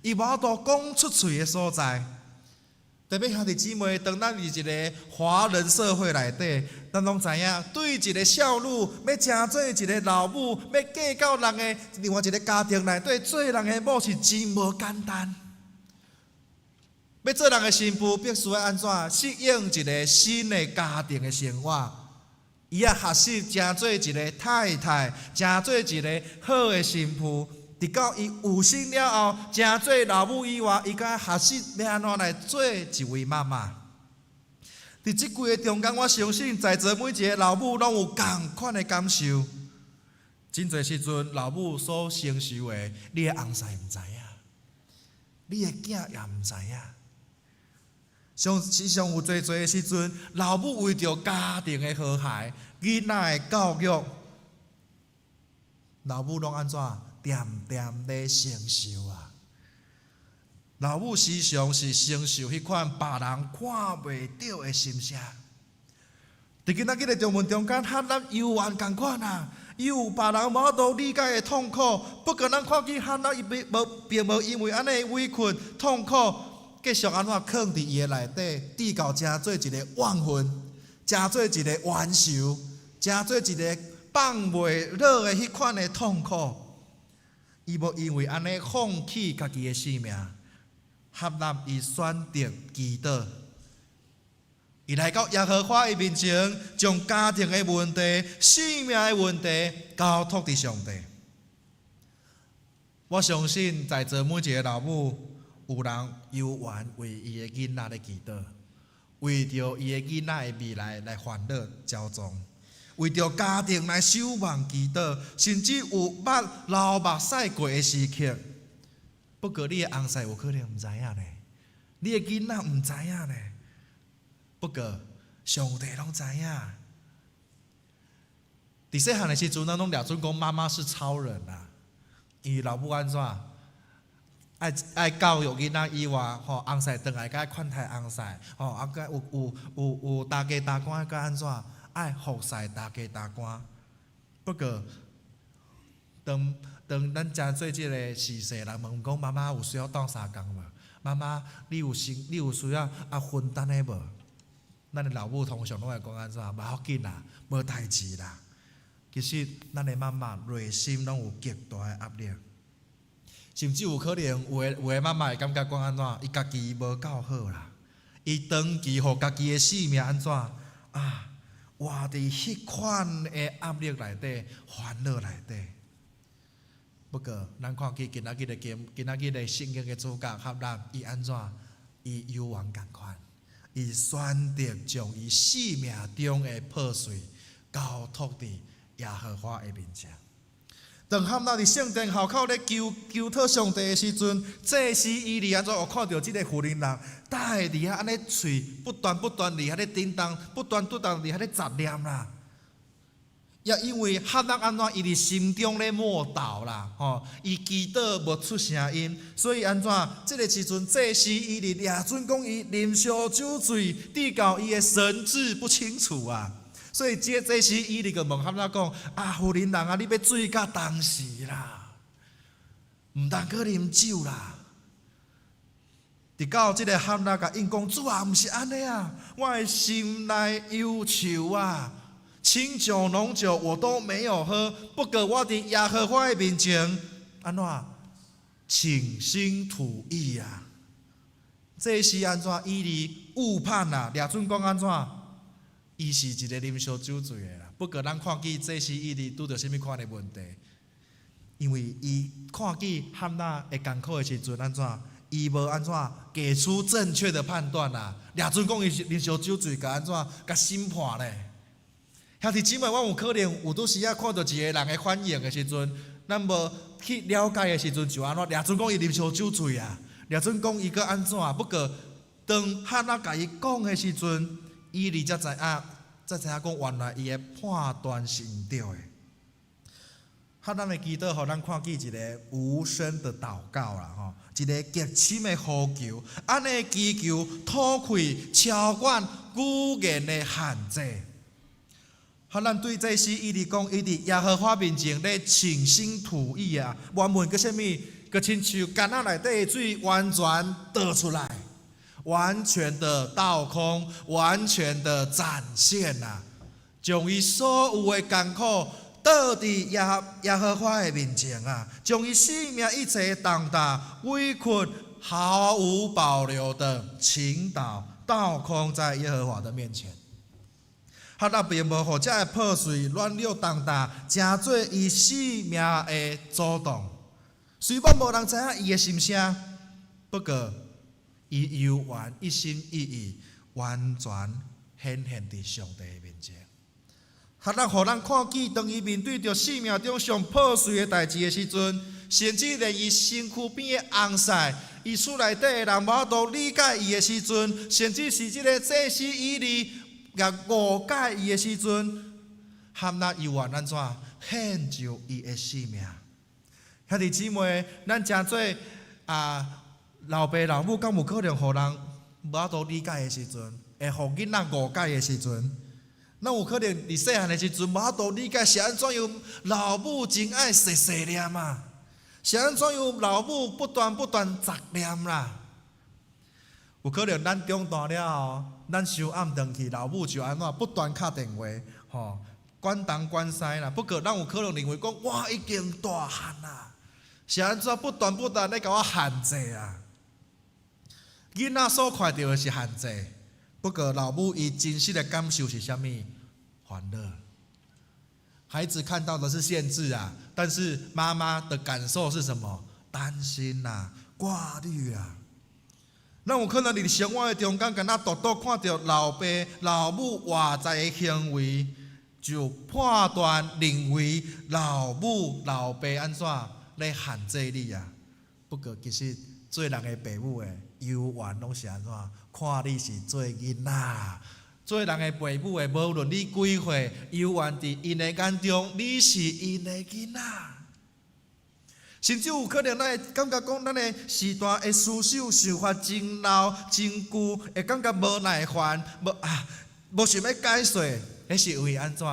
伊无法度讲出嘴的所在。特别兄弟姊妹，当咱伫一个华人社会内底，咱拢知影，对一个少女要成做一个老母，要嫁到人的另外一个家庭内底，做人的某是真无简单。要做人的新妇，必须要安怎适应一个新的家庭的生活？伊也学习成做一个太太，成做一个好的新妇。直到伊有心了后，成做老母以外，伊该学习要安怎来做一位妈妈。伫即几个中间，我相信在座每一个老母拢有同款的感受。真侪时阵，老母所承受的，你的翁婿毋知影，你的囝也毋知影。时常有侪的时阵，老母为着家庭的和谐、囡仔的教育，老母拢安怎点点咧承受啊？老母时常是承受迄款别人看袂到的心声。伫今仔日的中文中间，和咱犹原同款啊，伊有别人无法度理解的痛苦，不过咱看见和咱并无因为安尼委屈痛苦，继续安怎藏伫伊的内底，直到成做一个怨恨，成做一个冤仇，成做一个放袂落的迄款的痛苦。伊无因为安尼放弃家己的性命。合纳伊选择祈祷，伊来到耶和华的面前，将家庭的问题、性命的问题交托伫上帝。我相信在座每一个老母，有人犹原为伊的囡仔咧祈祷，为着伊的囡仔的未来来烦恼焦躁，为着家庭来守望祈祷，甚至有流目屎过的时刻。不过你的翁婿有可能毋知影呢，你的囡仔毋知影呢。不过上帝拢知影。伫细汉的时阵，咱拢抓准讲妈妈是超人啊。伊老母安怎爱教育囡仔以外，翁婿倒来甲款待翁婿，甲有大家大官甲安怎爱服侍大家大官。不过当咱真做即个事实，人问讲妈妈有需要当三工无？妈妈你有需要分担的无？咱的老母通常拢会讲安怎？无要紧啦，无代志啦。其实咱的妈妈内心拢有极大的压力，甚至有可能有的妈妈会感觉讲安怎？伊家己无够好啦，伊长期互家己的性命安怎活伫迄款的压力内底、烦恼内底。不过，咱看见今仔日的圣经的主角哈纳，伊安怎？伊犹原同款，伊选择将伊性命中的破碎交托伫耶和华的面前。当哈纳伫圣殿后口咧求讨上帝的时阵，祭司伊利安怎有看到即个妇人人，待伫遐安尼喙不断伫遐咧叮当，不断伫遐咧杂念啦。也因为哈纳安怎伊伫心中咧默祷啦，伊祈祷无出声音，所以安怎这个时阵祭司伊伫抓准讲伊啉烧酒醉，直到伊的神志不清楚啊。所以祭司伊伫个问哈纳讲：妇人人啊，你要醉到当时啦，毋通去啉酒啦。直到即个哈纳甲应讲：主啊，毋是安尼啊，我的心内忧愁啊。清酒浓酒我都没有喝，不过我伫耶和华的面前安怎倾心吐意啊？这是安怎？伊伫误判啊！抓准讲安怎？伊是一个啉烧酒醉的啦。不过咱看见这是伊伫拄着什么款的问题？因为伊看见哈纳会艰苦的时阵安怎？伊无安怎给出正确的判断啊？抓准讲伊是啉烧酒醉，甲安怎甲审判咧？兄弟姊妹，我有可能有拄时看到一个人的反应的时阵，咱无去了解的时阵，就安怎？抓准讲伊啉烧酒醉啊，抓准讲伊个安怎？不过当哈纳甲伊讲的时阵，伊哩才知影讲原来伊的判断是毋对的。哈纳的祈祷，互咱看见一个无声的祷告啦，一个极深的呼求，安尼祈求脱开超越语言的限制。咱对这时伊伫讲，伊伫耶和华面前咧倾心吐意啊，原文个什么？个亲像干仔内底的水完全倒出来，完全的倒空，完全的展现啊！将伊所有的艰苦倒伫耶和华的面前啊，将伊生命一切的重担委屈毫无保留的倾倒空在耶和华的面前。哈那并无互这个破碎乱了重担，成做伊生命的阻挡。虽然无人知影伊的心声，不过伊犹原一心一意，完全显现伫上帝的面前。哈那互咱看见，当伊面对着生命中上破碎的代志的时阵，甚至连伊身躯边的红晒，伊厝内底的人无法度理解伊的时阵，甚至是即个祭司以利也误解伊的时阵，哈那犹原安怎献就伊的生命？兄弟姊妹，咱诚做老爸老母，敢有可能互人无法度理解的时阵，会互囡仔误解的时阵，咱有可能伫细汉的时阵无法度理解是安怎样老母真爱细念啊，是安怎样老母不断杂念啦。有可能咱长大了后，咱收暗回去，老母就安怎不断敲电话，管东管西啦。不过咱有可能认为讲，我已经大汉啦，是安怎不断咧甲我限制啊？囡仔所看到的是限制，不过老母伊真实的感受是啥物？欢乐。孩子看到的是限制啊，但是妈妈的感受是什么？担心啊，挂虑啊。咱有可能伫生活的中间，敢若独独看到老爸老母外在的行为，就判断认为老母老爸安怎咧限制你啊？不过其实做人的父母的，犹原拢是安怎看你是做囡仔。做人的父母的，无论你几岁，犹原伫因的眼中，你是因的囡仔。甚至有可能咱会感觉讲，咱的时段的思想想法真老真久，会感觉无耐烦，无想要解释，迄是因为安怎？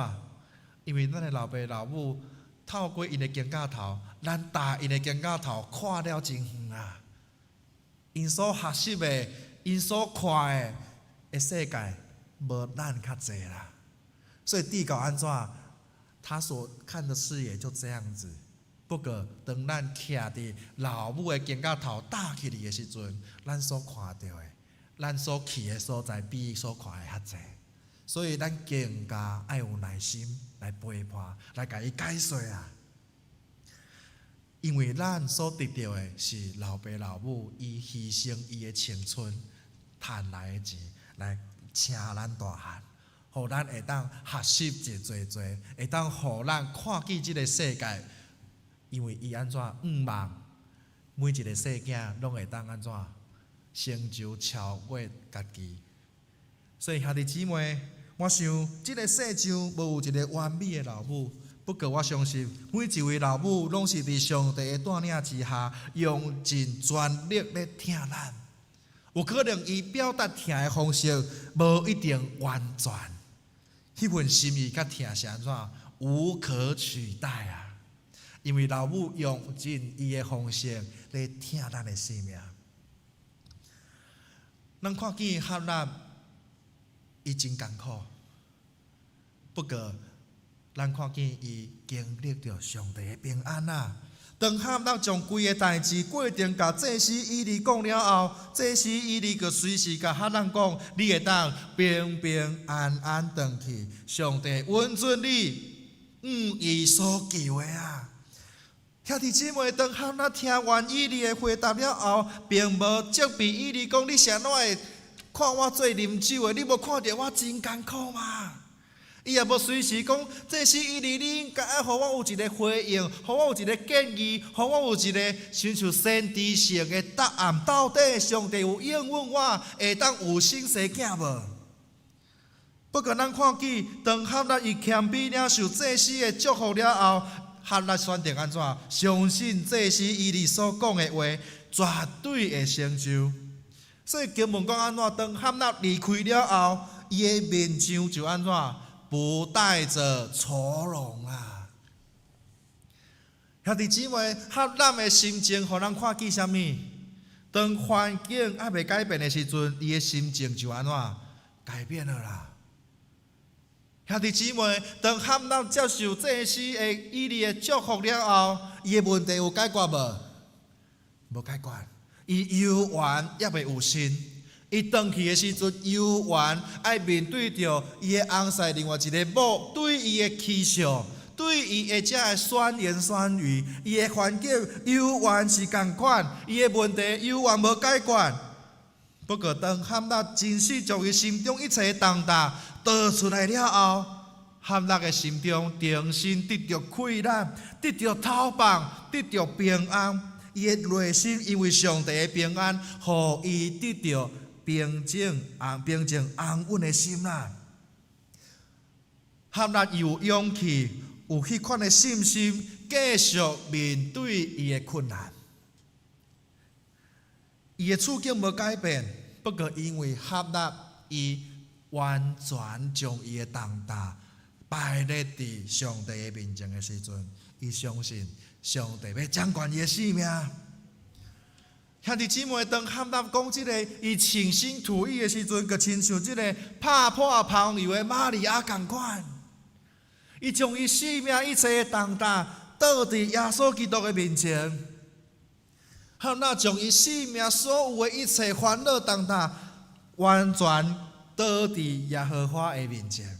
因为咱的老爸老母透过因的镜架头，咱搭因的镜架头看了真远啊。因所学习的，因所看的世界，无咱较济啦。所以地搞安怎？他所看的视野就这样子。不过，当咱徛伫老母的镜架头搭起嚟的时阵，咱所看到的，咱所去的所在，比伊所看的较济。所以，咱更加爱有耐心来陪伴，来甲伊解说啊。因为咱所得到的是老爸老母伊牺牲伊的青春赚来的钱，来请咱大汉，互咱会当学习一侪，会当互咱看见即个世界。因为伊安怎望每一个细囝拢会当安怎成就超过家己。所以兄弟姊妹，我想即个世上无有一个完美的老母，不过我相信每一位老母拢是伫上帝的带领之下，用尽全力咧疼咱。有可能伊表达疼的方式无一定完全，迄份心意甲疼是安怎无可取代啊！因为老母用尽伊的方式来疼咱的生命。咱看见哈纳伊真艰苦，不过咱看见伊经历着上帝的平安啊。当哈纳将规个代志过程甲祭司以利讲了后，祭司以利就随时甲哈纳讲：你会当平平安安回去，上帝允准你伊所求的啊。兄弟姊妹，当哈纳听完以利的回答了后，并无责备以利讲：你啥怎会看我做啉酒的？你无看到我真艰苦吗？伊也无随时讲，这是以利，你应该爱互我有一个回应，互我有一个建议，互我有一个亲像先知性的答案。到底上帝有应允我会当有生生囝无？不过咱看见，当哈纳伊谦卑了受祭司的祝福了后，哈纳选择安怎？相信祭司以利所讲的话，绝对会成就。所以经文讲安怎？当哈纳离开了后，伊的面上就安怎？不带着愁容啊！兄弟姊妹，哈纳的心情，互咱看见啥物？当环境还未改变的时阵，伊的心情就安怎？改变了啦。兄弟姊妹，当汉纳接受祭司的以利的祝福了后，伊的问题有解决无？无解决。伊犹原也未有心。伊回去的时阵，犹原爱面对着伊的翁婿另外一个某对伊的欺笑，对伊的这的酸言酸语，伊的环境犹原是共款，伊的问题犹原无解决。不过，当汉纳真实将伊心中一切的重担倒出来了后，汉纳的心中重新得到溃烂，得到透放，得到平安。伊的内心因为上帝的平安，互伊得到平静安稳的心啦。汉纳有勇气，有迄款的信心，继续面对伊的困难。伊的处境无改变，不过因为汉纳伊完全将伊的重担摆咧伫上帝的面前的时阵，伊相信上帝要掌管伊的性命。兄弟姊妹，当汉纳讲即个伊倾心吐意的时阵，就亲像即个拍破泡油的玛利亚同款，伊将伊生命一切的重担倒伫耶稣基督的面前。汉纳将伊生命所有的一切烦恼重担，完全倒伫耶和华的面前。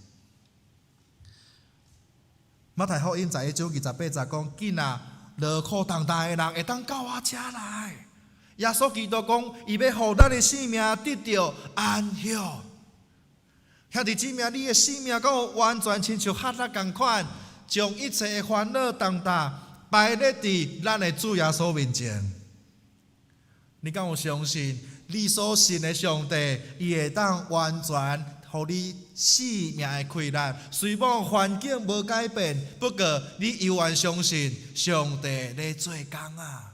马太福音11章28节讲：囡仔劳苦重担的人会当到我遮来。耶稣基督讲，伊要互咱的生命得到安息。兄弟姊妹，你的生命敢完全亲像汉纳同款，将一切的烦恼重担摆咧伫咱的主耶稣面前。你敢有相信你所信的上帝，伊会当完全互你生命的溃烂？虽然环境无改变，不过你犹原相信上帝咧做工啊。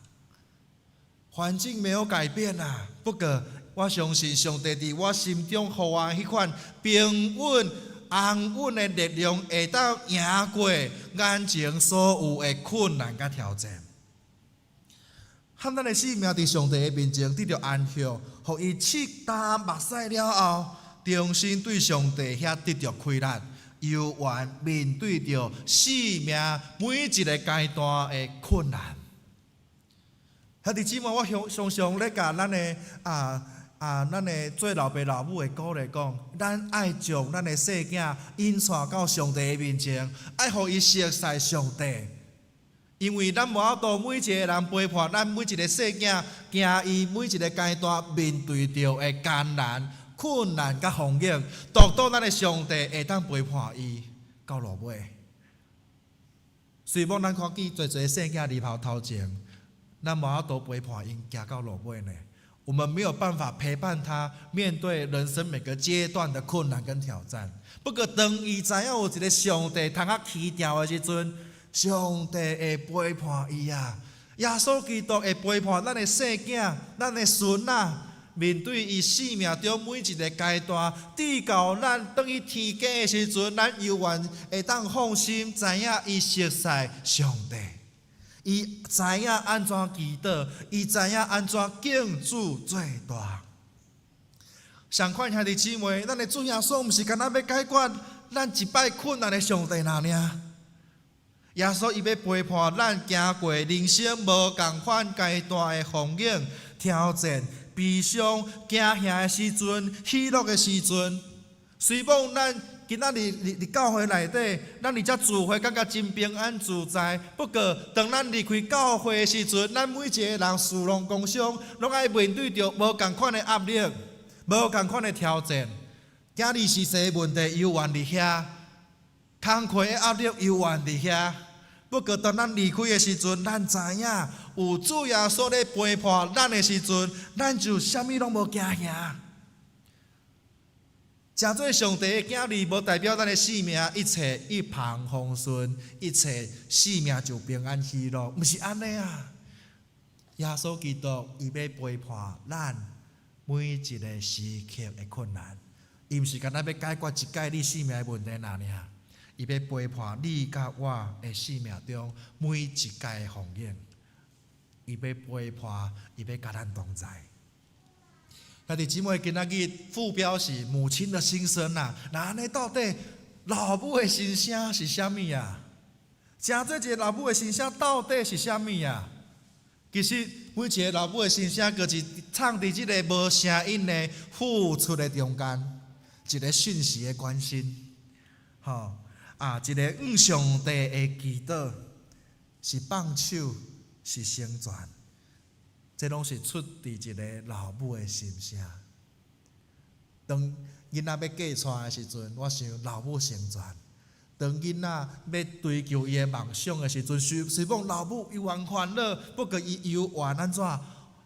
环境没有改变啊，不过我相信上帝伫我心中，互我迄款平稳安稳的力量，会当赢过眼前所有的困难甲挑战。汉咱的生命伫上帝的面前得到安息，互伊拭干目屎了后，重新对上帝遐得到开力，犹原面对着生命每一个阶段的困难。兄弟姊妹，我常常咧甲咱的咱的做老爸老母的鼓励讲，咱爱将咱的细囝引带到上帝的面前，爱互伊熟悉上帝。因为咱无法度每一个人陪伴咱每一个细囝，行伊每一个阶段面对着的艰难、困难甲风险，独到咱的上帝会当陪伴伊到落尾。虽然咱看见侪细囝入校头前，咱无法度陪伴因行到落尾呢。我们没有办法陪伴他面对人生每个阶段的困难跟挑战。不过，当伊知影有一个上帝通较起调的时阵，上帝会陪伴伊啊！耶稣基督会陪伴咱的细囝、咱的孙仔，面对伊生命中每一个阶段，直到咱等于天家的时阵，咱犹原会当放心，知影伊熟悉上帝。伊知影安怎祈祷，伊知影安怎敬主做大。相款兄弟姊妹，咱的主耶稣毋是干那要解决咱一摆困难的上帝那尔。耶稣伊要陪伴咱行过人生无共款阶段的风景、挑战、悲伤、惊吓的时阵、喜乐的时阵。虽然咱今仔日伫教会内底，咱伫遮聚会感觉真平安自在。不过，当咱离开教会的时阵，咱每一个人事农工商，拢爱面对着无共款的压力、无共款的挑战。今日是谁问题犹原伫遐，工课的压力犹原伫遐。不过，当咱离开的时阵，咱知影有主耶稣咧陪伴咱的时阵，咱就啥物拢无惊吓。诚做上帝的囝儿，无代表咱的生命一切一帆风顺，一切生命就平安喜乐，毋是安尼啊！耶稣基督伊要陪伴咱每一个时刻的困难，伊毋是干那要解决一概你生命的问题那尔，伊要陪伴你甲我的生命中每一界的风景，伊要陪伴，伊要甲咱同在。兄弟姊妹，今仔日副标是母亲的心声啊！那安尼到底老母的心声是啥物啊？真做一个老母的心声到底是啥物啊？其实每一个老母的心声，就是藏伫即个无声音的付出的中间，一个讯息的关心，一个向上帝的祈祷，是放手，是成全，这拢是出伫一个老母的心声。当囡仔要嫁出的时阵，我想老母成全；当囡仔要追求伊的梦想的时阵，希望老母有缘欢乐，不过伊有缘安怎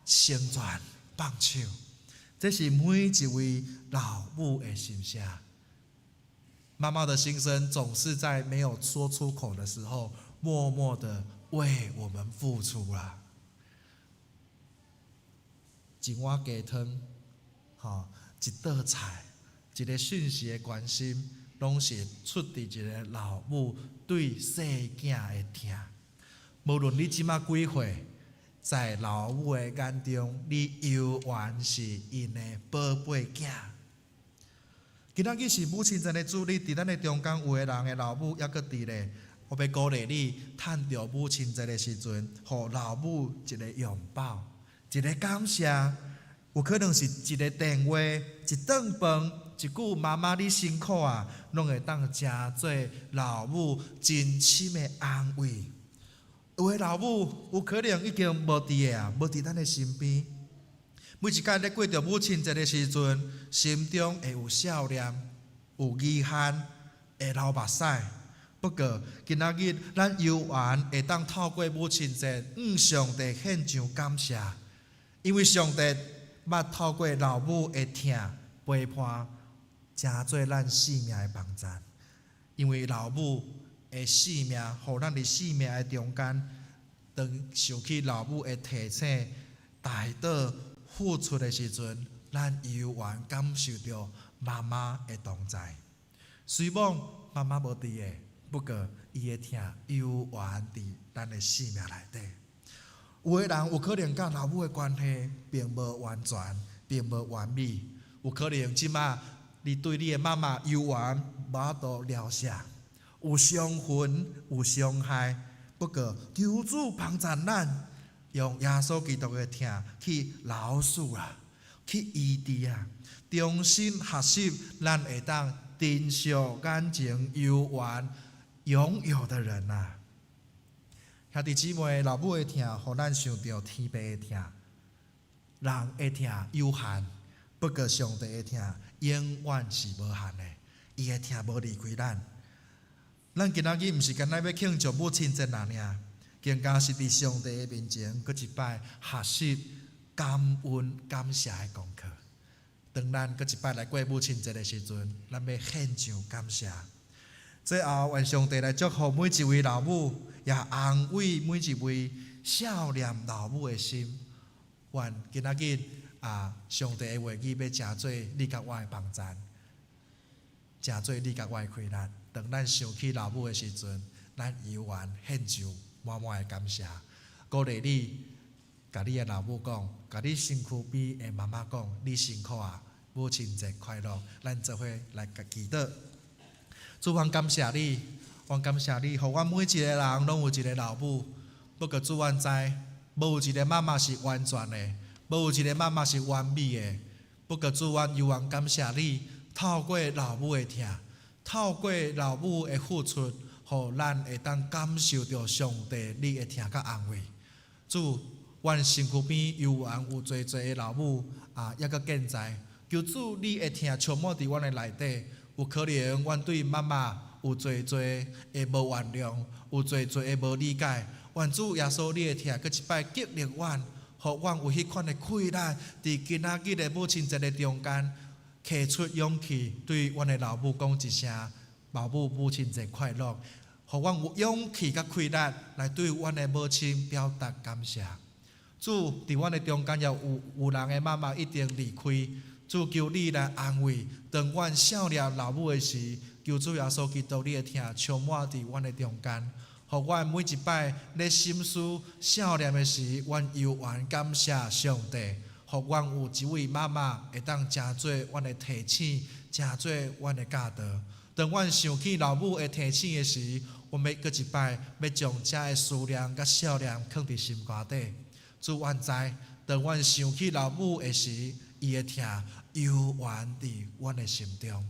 成全放手。这是每一位老母的心声。妈妈的心声总是在没有说出口的时候，默默的为我们付出啦。一碗鸡汤，一道菜，一个讯息的关心，拢是出伫一个老母对细囝的疼。无论你即马几岁，在老母的眼中，你犹原是因的宝贝囝。今仔日是母亲节的主日，伫咱的中间有的人的老母还佫伫咧，我要鼓励你，趁着母亲节的时阵，互老母一个拥抱，一个感谢。有可能是一个电话、一顿饭、一句妈妈你辛苦啊，拢会当成做老母真心的安慰。有的老母有可能已经无伫个啊，无伫咱的身边。每一届咧过着母亲节的时阵，心中会有笑脸，有遗憾，会流目屎。不过今仔日咱犹原会当透过母亲节向上帝献上感谢，因为上帝捌透过老母的疼陪伴，成做咱生命的帮助。因为老母的生命，互咱伫生命的中间，当想起老母的提醒、大道付出的时阵，咱犹原感受到妈妈的同在。虽望妈妈无伫个，不过伊的疼犹原伫咱的生命内底。有的人有可能甲老母的关系并无完全，并无完美。有可能即马你对你的妈妈犹原无法度了解，有伤痕，有伤害。不过求主帮助咱，用耶稣基督的疼去饶恕啊，去医治啊，重新学习，咱会当珍惜眼前犹原拥有的人啊。兄弟姊妹，老母的疼，互咱想到天父的疼。人的疼有限，不过上帝的疼永远是无限的，伊的疼无离开咱。咱今仔日毋是干那要庆祝母亲节尔，更加是伫上帝的面前，搁一摆学习感恩感谢的功课。当咱搁一摆来过母亲节的时阵，咱要献上感谢。最后，愿上帝来祝福每一位老母，也安慰每一位少年老母的心。愿今仔日上帝的话语要成做你甲我的帮助，成做你甲我的快乐。当咱想起老母的时阵，咱犹原献上满满的感谢。鼓励你，甲你的老母讲，甲你身躯边的妈妈讲，你辛苦啊，母亲节快乐。咱做伙来祈祷。主，我感谢你，我感谢你，互我每一个人拢有一个老母。不过主，我知，无有一个妈妈是完全的，无有一个妈妈是完美的。不过主，我犹原感谢你，透过老母的疼，透过老母的付出，互咱会当感受到上帝你的疼甲安慰。主，阮身躯边犹原有侪的老母还佫健在，求主你的疼充满伫阮的内底。有可能阮对妈妈有侪的无原谅，有侪的无理解。愿主耶稣你的疼，搁一摆激励阮，互阮有迄款的快乐，伫今仔日的母亲节的中间，摕出勇气对阮的老母讲一声老母母亲节快乐，互阮有勇气甲快乐来对阮的母亲表达感谢。主伫阮的中间，也有人的妈妈一定离开。主求你来安慰，当阮少年老母的时，求主耶稣基督你的疼充满伫阮的中间，互阮每一摆咧心思少年的时，阮犹原感谢上帝，互阮有一位妈妈会当成做阮的提醒，成做阮的教导。当阮想起老母的提醒的时，我们搁一摆要将这的思念甲笑脸放伫心肝底。主愿知，当阮想起老母的时，伊的疼犹原伫阮的心中。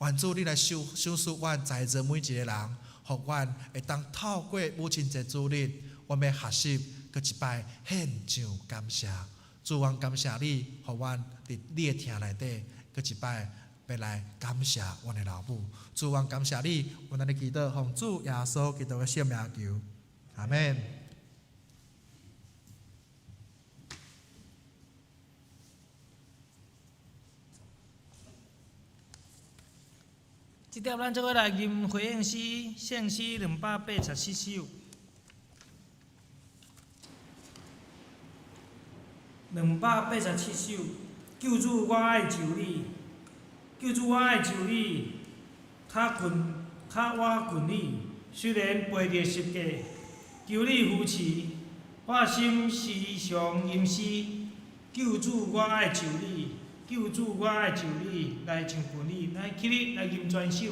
愿主你来赏赐阮在座每一个人，互阮会当透过母亲节主日，我们学习搁一摆献上感谢。主，阮感谢你，互阮伫你的疼内底，搁一摆要来感谢阮的老母。主，阮感谢你，阮安尼祈祷，奉主耶稣基督的圣名求，阿门。这条咱做伙来吟回应诗，圣诗284首。287首，救主我爱就你，救主我爱就你，他我困你，虽然背着十架，求你扶持，我心时常吟诗，救主我爱就你，救主我爱就你，来唱困你，来起立来吟全首。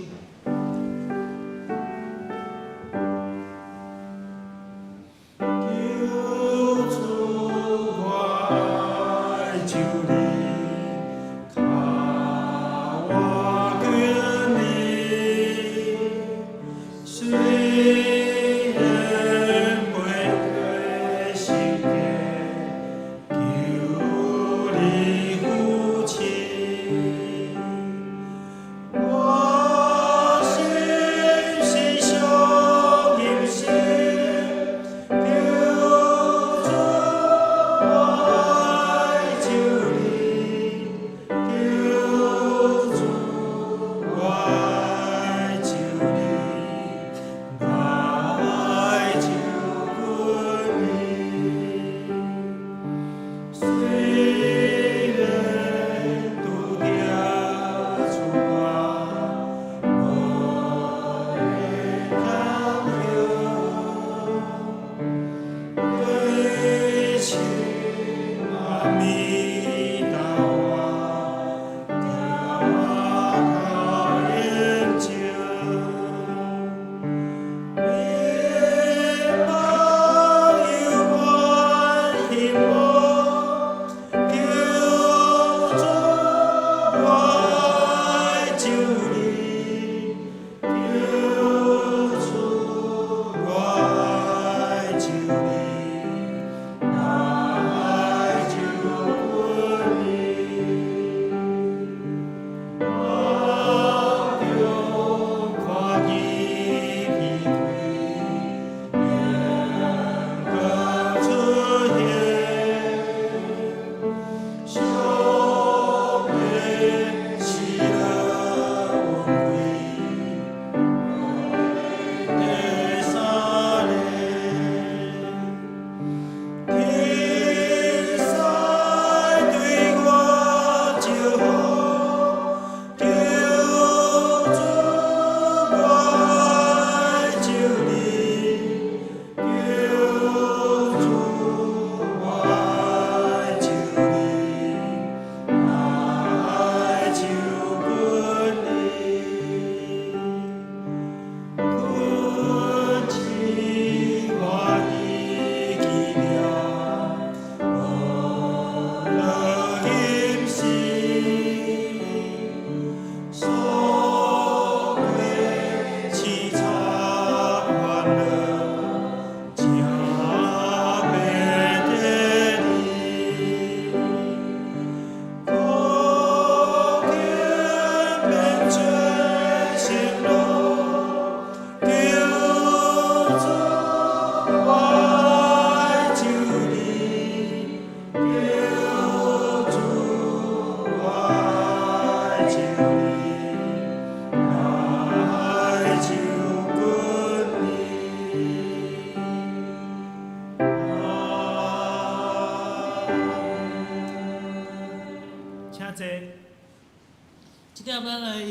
即条咱来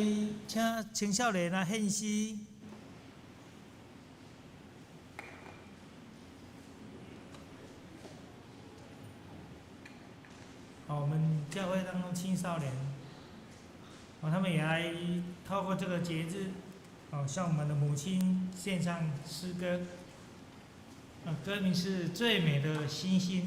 请青少年来献诗。我们教会当中青少年，他们也来透过这个节日，向我们的母亲献上诗歌。歌名是《最美的星星》。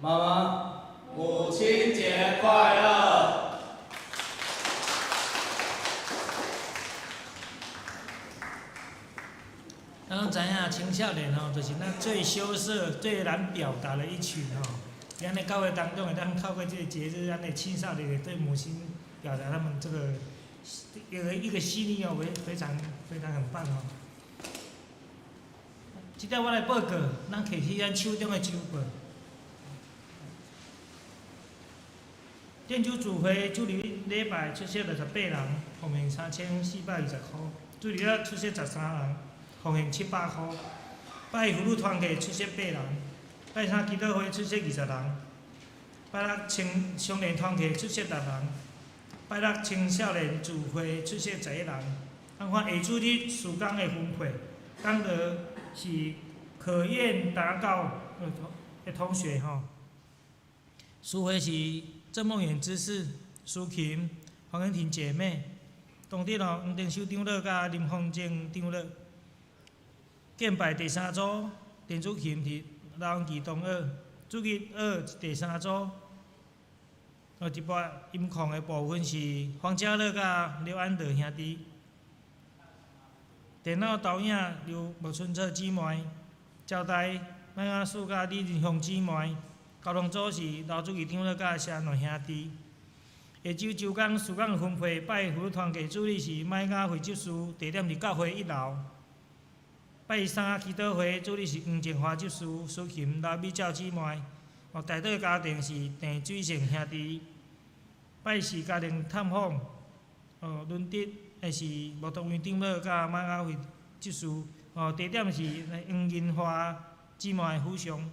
妈妈，母亲节快乐！咱拢知影青少年就是咱最羞涩、最难表达的一群咱的教会当中，咱透过这个节日，咱的青少年对母亲表达他们这个一个心意非常很棒即条我来报告，咱摕起咱手中的酒报。建筑主会主礼礼拜出席68人，奉献3420块；主礼日出席13人，奉献700块；拜福禄团契出席8人，拜三基督会出席20人，拜六青少年团契出席6人，拜六青少年主会出席11人。咱看下主日事工的分配，讲到是可宴达教的同学书会是郑梦远执事、苏琴、黄恩婷姐妹，当日黄定修长老甲林凤静长老。敬拜第3组，田主琴是刘永基同学，主日第3组。一般音控的部分是黄家乐甲刘安德兄弟。电脑导演由莫春策姊妹，招待麦雅树甲李仁雄姊妹。交通组是刘主义长老甲谢两兄弟。下周周工事工分配，拜福团契主理是麦雅会执事，地点是教会1楼。拜三基督会主理是黄建华执事，苏琴刘美照姊妹。大多家庭是订水性兄弟，拜四家庭探访，伦德的是木头园长老甲马雅会执事，地点是黄银花姊妹府上。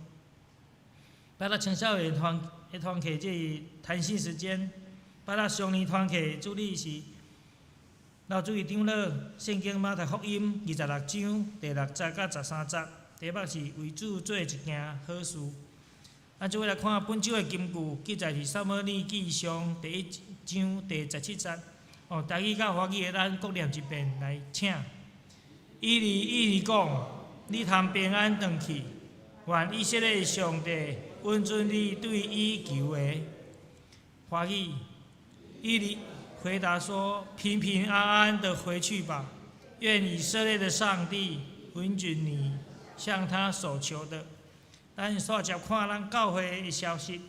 拜六青少年团契即是谈心时间，拜六常年团契主理是老主席长老圣经马太福音26章第6节到13节，题目是为主做一件好事。咱即位来看本周的金句，记载是撒母耳记上第1章第17节。台语甲华语的咱各念一遍来请。伊利讲，你通平安回去，愿以色列上帝允准你对伊求的。华语，伊利回答说：“平平安安的回去吧，愿以色列的上帝允准你向他所求的。”咱煞接看咱教会的消息。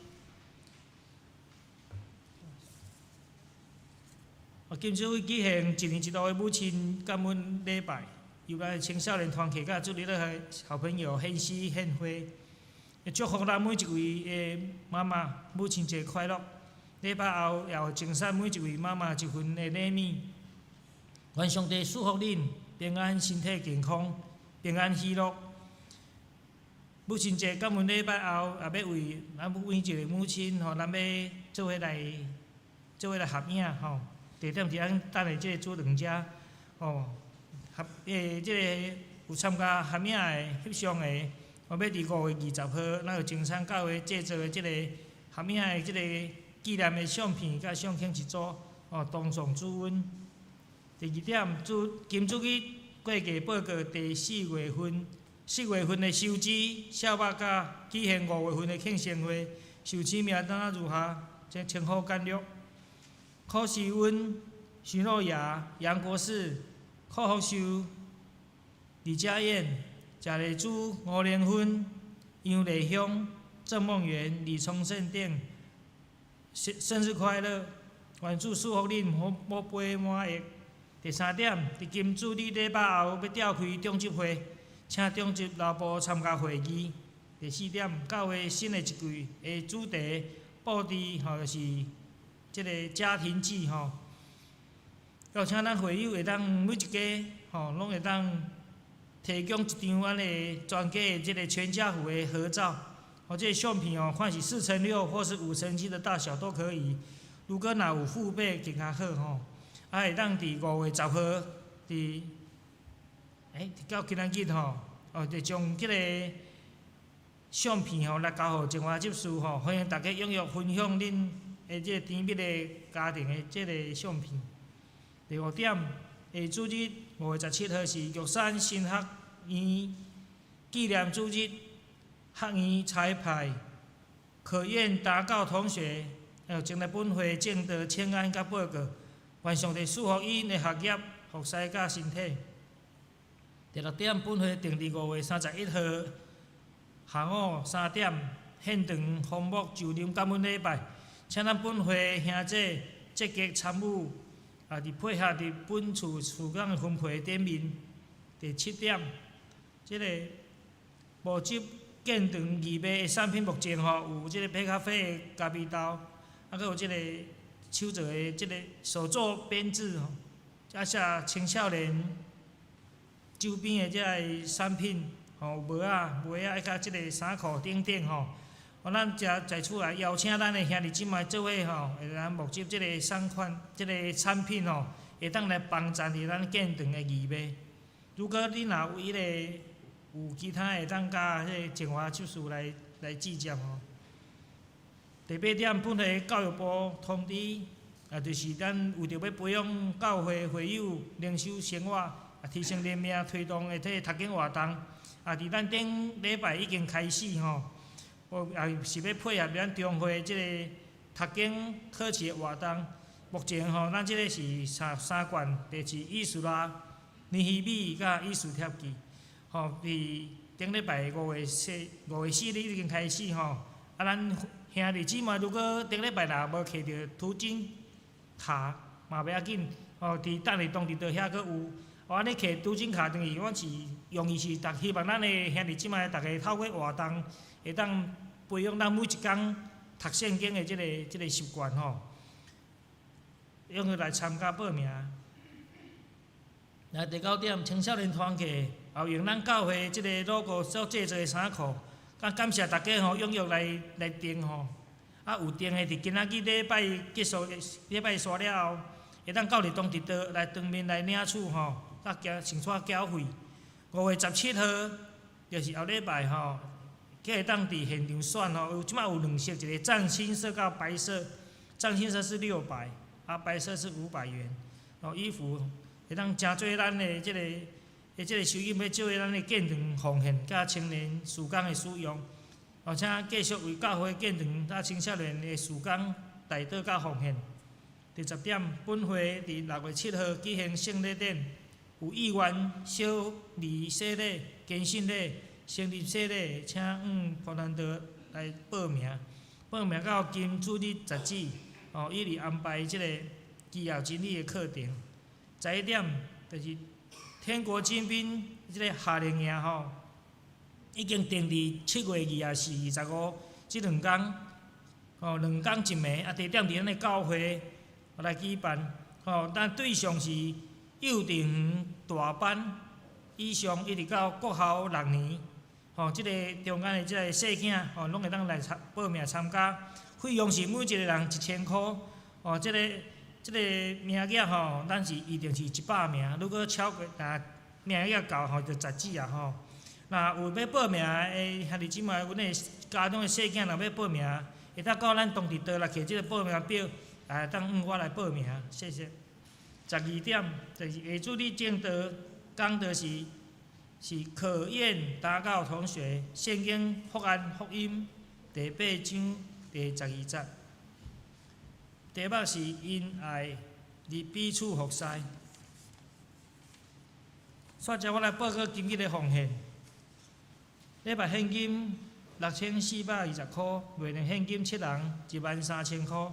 今朝会举行一年一度的母亲感恩礼拜，由咱青少年团体甲主日的好朋友献诗献花，祝福咱每一位的妈妈母亲节快乐。礼拜后也有赠送每一位妈妈一份的礼物，愿上帝祝福恁平安、身体健康、平安喜乐。母亲节感恩礼拜后，也要为咱每一个母亲，咱要做伙来合影地点伫咱等下即个主堂遮即个有参加合影的翕相的，要伫5月20号，咱有精参教会制作的即个合影的即个纪念的相片甲相片一组，同上主恩。第2点，金主日过节报告第4月份的收支、小巴甲举行5月份的庆生会，受取名单如下，即称呼简略。柯时温、徐若雅、杨国士、柯福秀、李佳燕、贾丽珠、吴连芬、杨丽香、郑梦圆、李崇胜等，生日快乐！愿主祝福恁宝贝满溢。第3点，伫金主日礼拜后要召开中执会，请中执老部参加会议。第4点，教会新的一季的主题布置就是即个家庭季邀请咱会友会当每一家拢会当提供一张咱的全家的即个全家福的合照。这个相片看是4×6或是5×7的大小都可以。如果若有父辈更较好会当伫5月10号伫到今仔日就将即个相片来交互情华执事欢迎大家踊跃分享恁的即个甜蜜的家庭的即个相片。第5点，下主日5月17号是玉山新学院纪念主日，学院彩排，可愿达到同学前来本会正道请安甲报告，愿上帝祝福因的学业、学识甲身体。第6点，本会定伫5月31号下午3点献堂红木就任感恩礼拜，请咱本会兄弟积极参与，伫配合伫本厝厝港的分配顶面。第7点，即个募集建堂义卖的产品，目前有即个皮卡啡的咖啡豆，还佫有即个手做的即个手作编织写青少年周边的即个产品，有帽仔、甲即个衫裤等等咱在厝来邀请咱的兄弟姊妹做伙会来募集即个送款、即个产品会当来帮助伫咱建堂的义卖。如果你若有有其他会当甲迄个情华执事来指接第8点，本会教育部通知，就是咱为着要培养教会会友灵修生活，提升人命，推动的这读经活动，伫咱顶礼拜已经开始也是要配合咱中会即个读经考试的活动。目前咱即个是3卷，第是艺术啦、尼希米甲艺术贴记，伫顶礼拜5月4日已经开始咱兄弟姊妹如果顶礼拜若无摕到图纸卡嘛袂要紧，伫等下当地倒遐佫有。安尼摕图纸卡等于，我是用意是希望咱的兄弟姊妹大家透过活动会当培养咱每一工读圣经的即个习惯吼，踊跃来参加报名。第9点，青少年团契后用咱教会即个 logo 所制作的衫裤，感谢大家吼踊跃来订吼。有订的伫今仔日礼拜结束礼拜刷了后，会当到日当直道来当面来领取吼，先带缴费。5月17号就是后礼拜吼，计会当伫现场选吼。即摆有2色，一个藏青色到白色，藏青色是600，白色是500元。衣服会当诚做咱的即个收银要借咱的建堂奉献，甲青年事工的使用。请继续为教会建堂、甲青少年的事工代祷甲奉献。第10点，本会伫6月7号举行圣礼典，有议员小礼洗礼、坚信礼、生日洗礼，请普兰德来报名。报名到今主日10指，伊哩安排即个基要真理的课程。11点就是天国精兵即个夏令营吼。已经定伫7月24、25即2天，2天一暝，地点伫咱的教会来举办。咱对象是幼稚园大班以上，一直到国校6年。即个中间的即个细囝，拢会当来报名参加。费用是每一个人1000块。即个名额咱是预定是100名，如果超过名额够就10指啊若有要报名的兄弟姊妹，阮的家中的细囝若要报名，会当到咱当地道来摕即个报名表，当我来报名，谢谢。12点就是下主日正道讲的是可燕达教同学圣经福音第8章第12节，题目是因爱而彼此服侍。煞接我来报告今日的奉献。礼拜现金6420块，月亮现金7人13000块。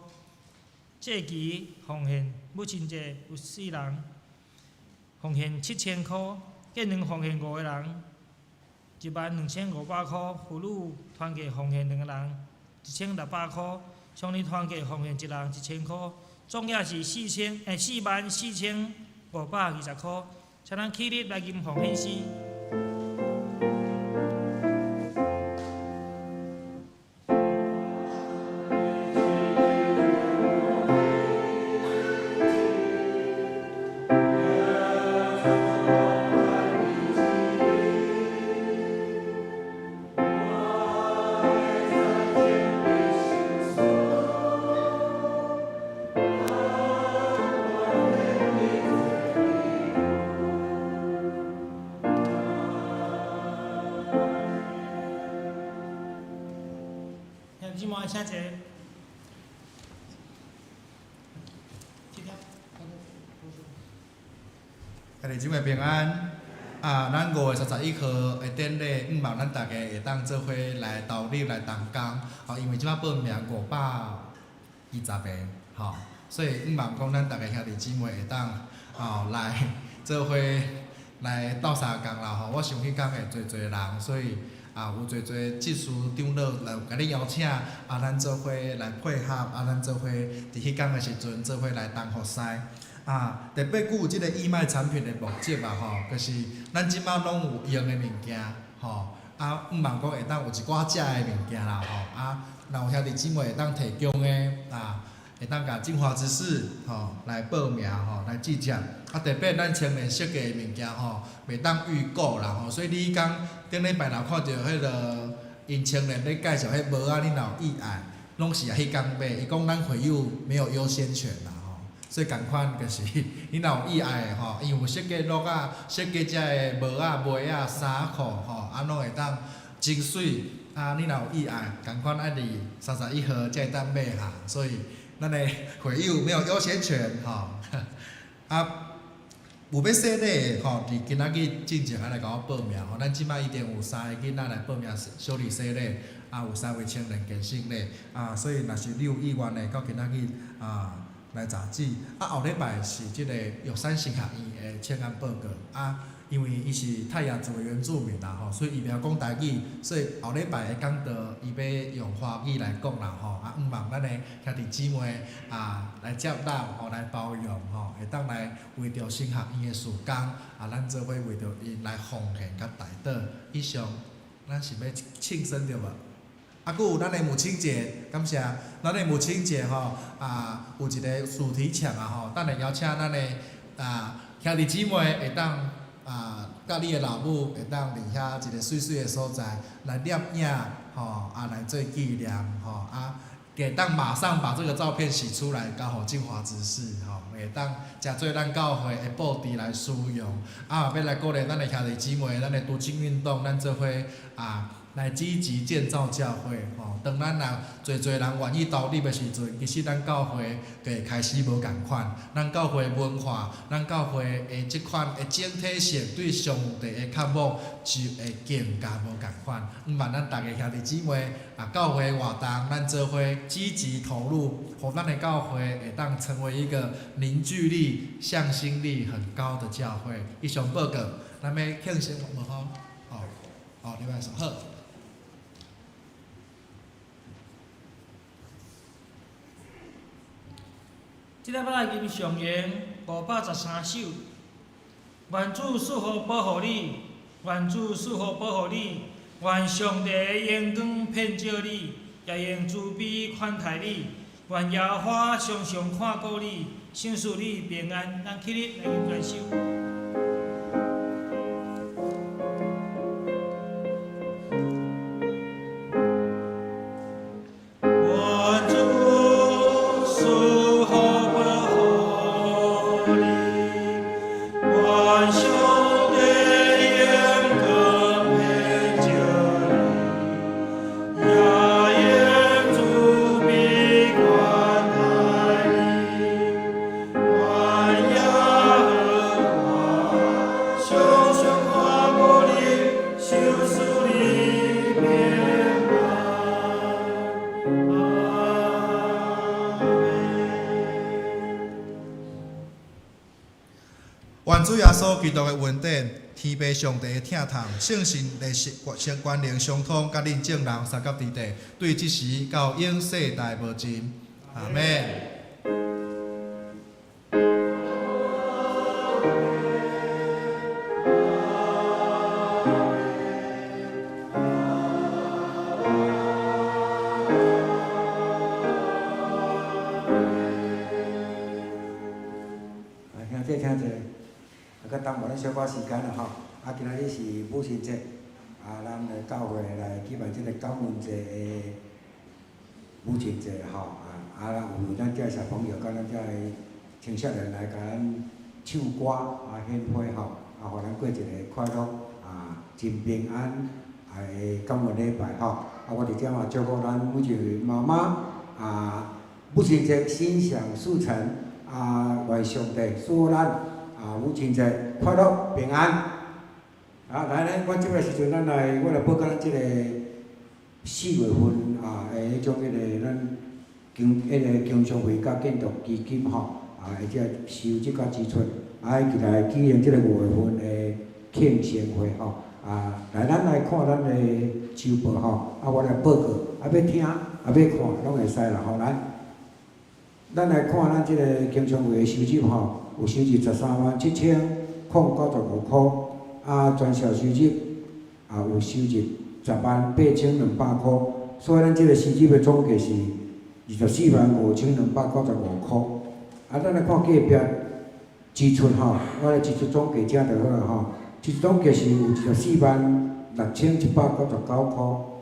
这期奉献母亲节有4人，奉献7000块。建堂奉献5个人，12500块。妇女团契奉献2个人，1600块。乡里团契奉献1人1000块。总额是44520块。请咱起立来吟奉献诗。请坐。兄弟姊妹平安。咱5月31号的典礼，希望咱大家会当做伙来投入来同工。因为即摆报名520个，所以希望讲咱大家兄弟姊妹会当来做伙来斗相共啦。我想迄天会侪人，所以。有侪技术长老来甲你邀请，咱做伙来配合，咱做伙伫迄天的时阵做伙来同服侍。特别有即个义卖产品的目的就是咱即摆拢有用的物件，毋望讲会当有一寡假的物件啦，若有兄弟姊妹会当提供的，会当甲精华知识来报名来记接。特别咱青年设计的物件袂当预购啦，所以你讲顶礼拜若看到迄个因青年咧介绍迄帽仔，你若有意爱，拢是迄天买。伊讲咱会友没有优先权啦，所以共款就是你若有意爱的因为有设计鹿仔、设计遮的帽仔、袜仔、衫裤拢会当真水。你若有意爱，共款爱伫31号才会当买哈，所以咱的会友没有优先权有要洗礼的伫今仔日进前来甲我报名咱即摆一定有3个囡仔来报名小礼洗礼，有3位青年献信礼，所以若是你有意愿的，到今仔日来查址。后礼拜是即个玉山神学院的请安报告，因为伊是泰雅族的原住民啦吼，所以伊袂晓讲台语，所以后礼拜的讲道伊要用华语来讲啦吼，啊，希望咱的兄弟姊妹来接纳吼，来包容吼，会当来为着神学院的事工咱做伙为着因来奉献甲代祷。以上，咱是要庆生对无？还有咱的母亲节，感谢咱的母亲节吼有一个主题墙吼，等下邀请咱的兄弟姊妹会当甲你的老母会当伫遐一个水水的所在来摄影吼来做纪念吼会当马上把这个照片洗出来，交互进华执事吼，会当诚做咱教会的布置来使用要来鼓励咱的兄弟姊妹，咱的读经运动，咱做伙来积极建造教会吼。当咱若侪人愿意投入的时阵，其实咱教会就会开始无共款。咱教会文化，咱教会的即款的整体性对上帝的渴望就会更加无共款。希望咱大家兄弟姊妹教会活动，咱做伙积极投入，互咱的教会会当成为一个凝聚力、向心力很高的教会。以上报告，咱要庆生无好？你来说好。即个要来吟上言513首，愿主赐福保护你，愿主赐福保护你，愿上帝的阳光遍照你，也用慈悲款待你，愿耶和华常常看顾你，赏赐你平安。咱起立来吟全首。愿主耶稣基督的恩典、天父上帝的疼痛、圣神的相关联相通，甲恁众人三甲伫地，对即时到永世代无尽。阿门。小可时间啦吼，今仔日是母亲节，咱的教会来举办即个感恩节的母亲节吼，有咱遮小朋友甲咱遮青少年来甲咱唱歌献花吼，互咱过一个快乐真平安的感恩礼拜吼。我伫遮嘛祝福咱每一位妈妈母亲节心想事成愿上帝祝咱母亲节快乐平安。来咧，我即个时阵，我来报告咱即个4月份迄种咱经常会甲建筑基金吼会遮收即个支出，起来纪念即个5月份的庆生会吼来咱来看咱的周报吼我来报告要听要看拢会使啦吼来，咱来看咱即个经常会的收入吼。有收入137095块，全校收入有收入108200块，所以咱即个收入的总计是245,295块。咱来看隔壁支出吼，我的支出总计遮就好啦吼，支出总计是有146,199块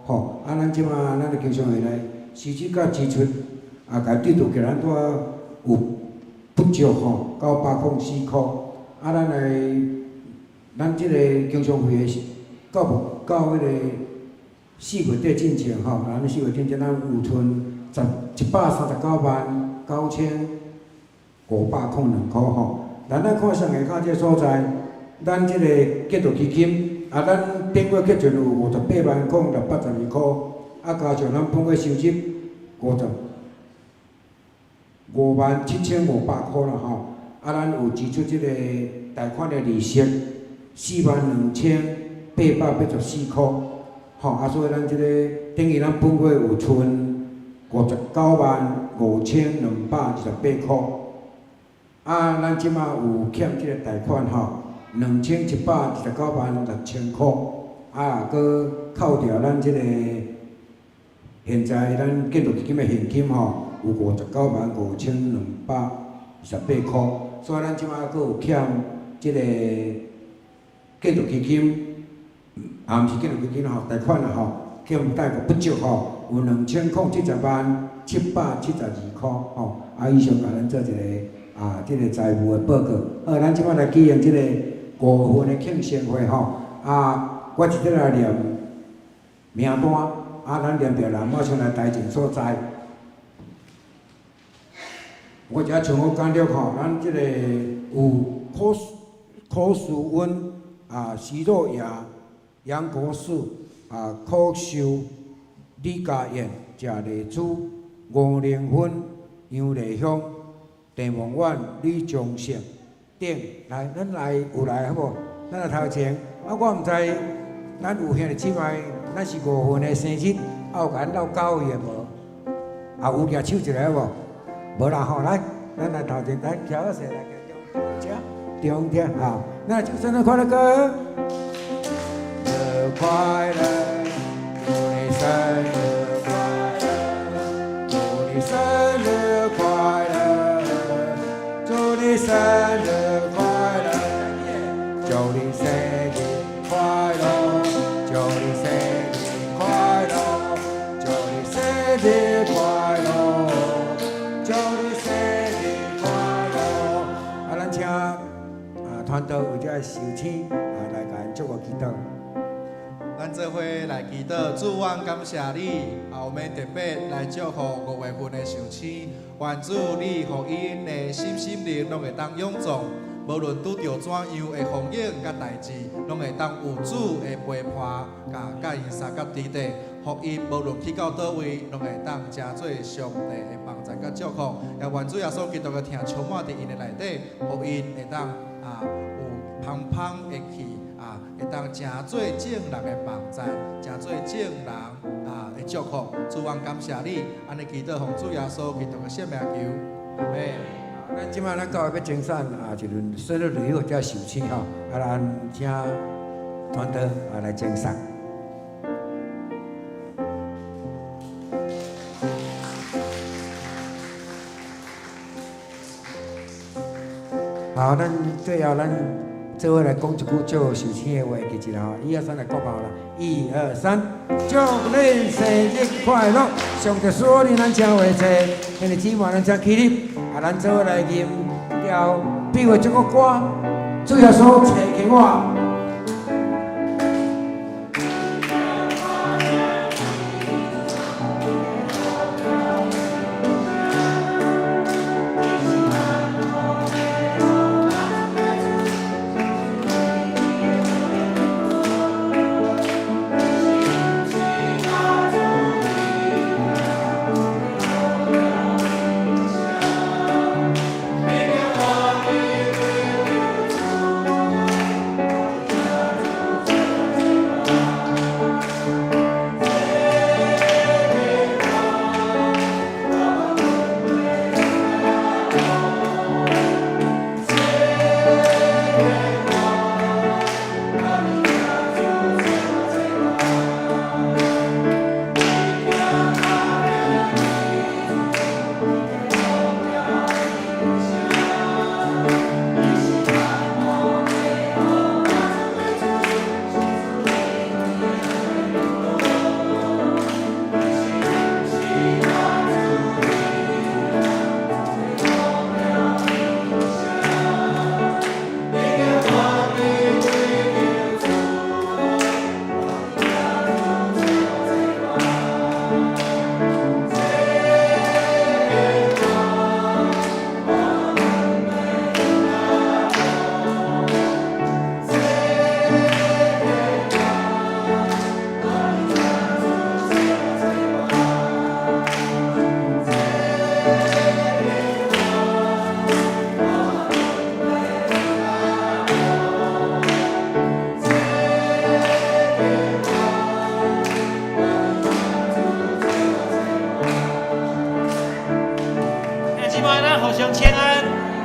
吼。咱即马咱的经常会来收入甲支出甲对拄起咱拄有。不足吼，904块。咱即个经常会的到迄个4月底进前吼，咱4月进前咱有剩139,9502块吼。咱看上下到这所在，咱即个建筑基金咱顶月结存有58,682块，加上咱本月收入575,500块啦吼，咱有支出即个贷款的利息42,884块，吼啊，所以咱即个等于咱本月有剩59,5228块，啊，咱即马有欠即个贷款吼，2,129万6千块，啊，搁扣掉咱即个现在咱建筑基金的现金吼，有59,5218块，所以咱即马搁有欠即个建筑基金，啊，毋是建筑基金吼，贷款啦吼，欠贷款不足吼，有2,070,772块吼，啊，以上甲咱做一个即个财务的报告。好，咱即马来举行即个5份的庆生会吼，啊，我直接来念名单，啊，咱念着人马上来台前所在。我遮像我讲了吼，咱即个有柯淑温徐若雅、杨国树柯秀、李家燕、谢丽珠、吴玲芬、杨丽香、郑梦婉、李宗宪等来，咱来有来好无？咱来头前，我毋知咱有兄弟姊妹，咱是5份的生日，有甲咱斗9个无？有举手一下好无？无啦吼，来，咱来头前来调一下来，中间好，那就生日快乐歌。生日快乐，祝你生日快乐，祝你生日快乐，祝你生日快乐，祝你生日快乐，祝你生日快乐，祝你生日快乐，祝你生日快乐。啊，咱请团队为这寿星来甲因祝福祈祷。咱做伙来祈祷，主愿感谢你，后面特别来祝福5月份的寿星，愿主你互因的心灵拢会当永壮，无论拄着怎样的风险甲代志，拢会当有主的陪伴，甲因三角伫地，互因无论去到倒位，拢会当真做上帝的帮助甲祝福。也愿主耶稣基督的听充满伫因的内底，互因会当有芳芳的气。会当真做正人的帮助，真做正人的祝福。主愿感谢你，安尼祈祷奉主耶稣基督的圣名求，阿门。咱即摆咱教会要精选一轮生日礼物叫寿星吼，咱请团队来精选。好，咱最后咱做伙来讲一句祝寿星的话，记一下吼，1、2、3来讲好了，1、2、3，祝恁生日快乐！上帝所有咱请话者，兄弟姊妹咱请起立，咱做伙来吟一条比划这个歌，主耶稣找给我。拜咱互相请安。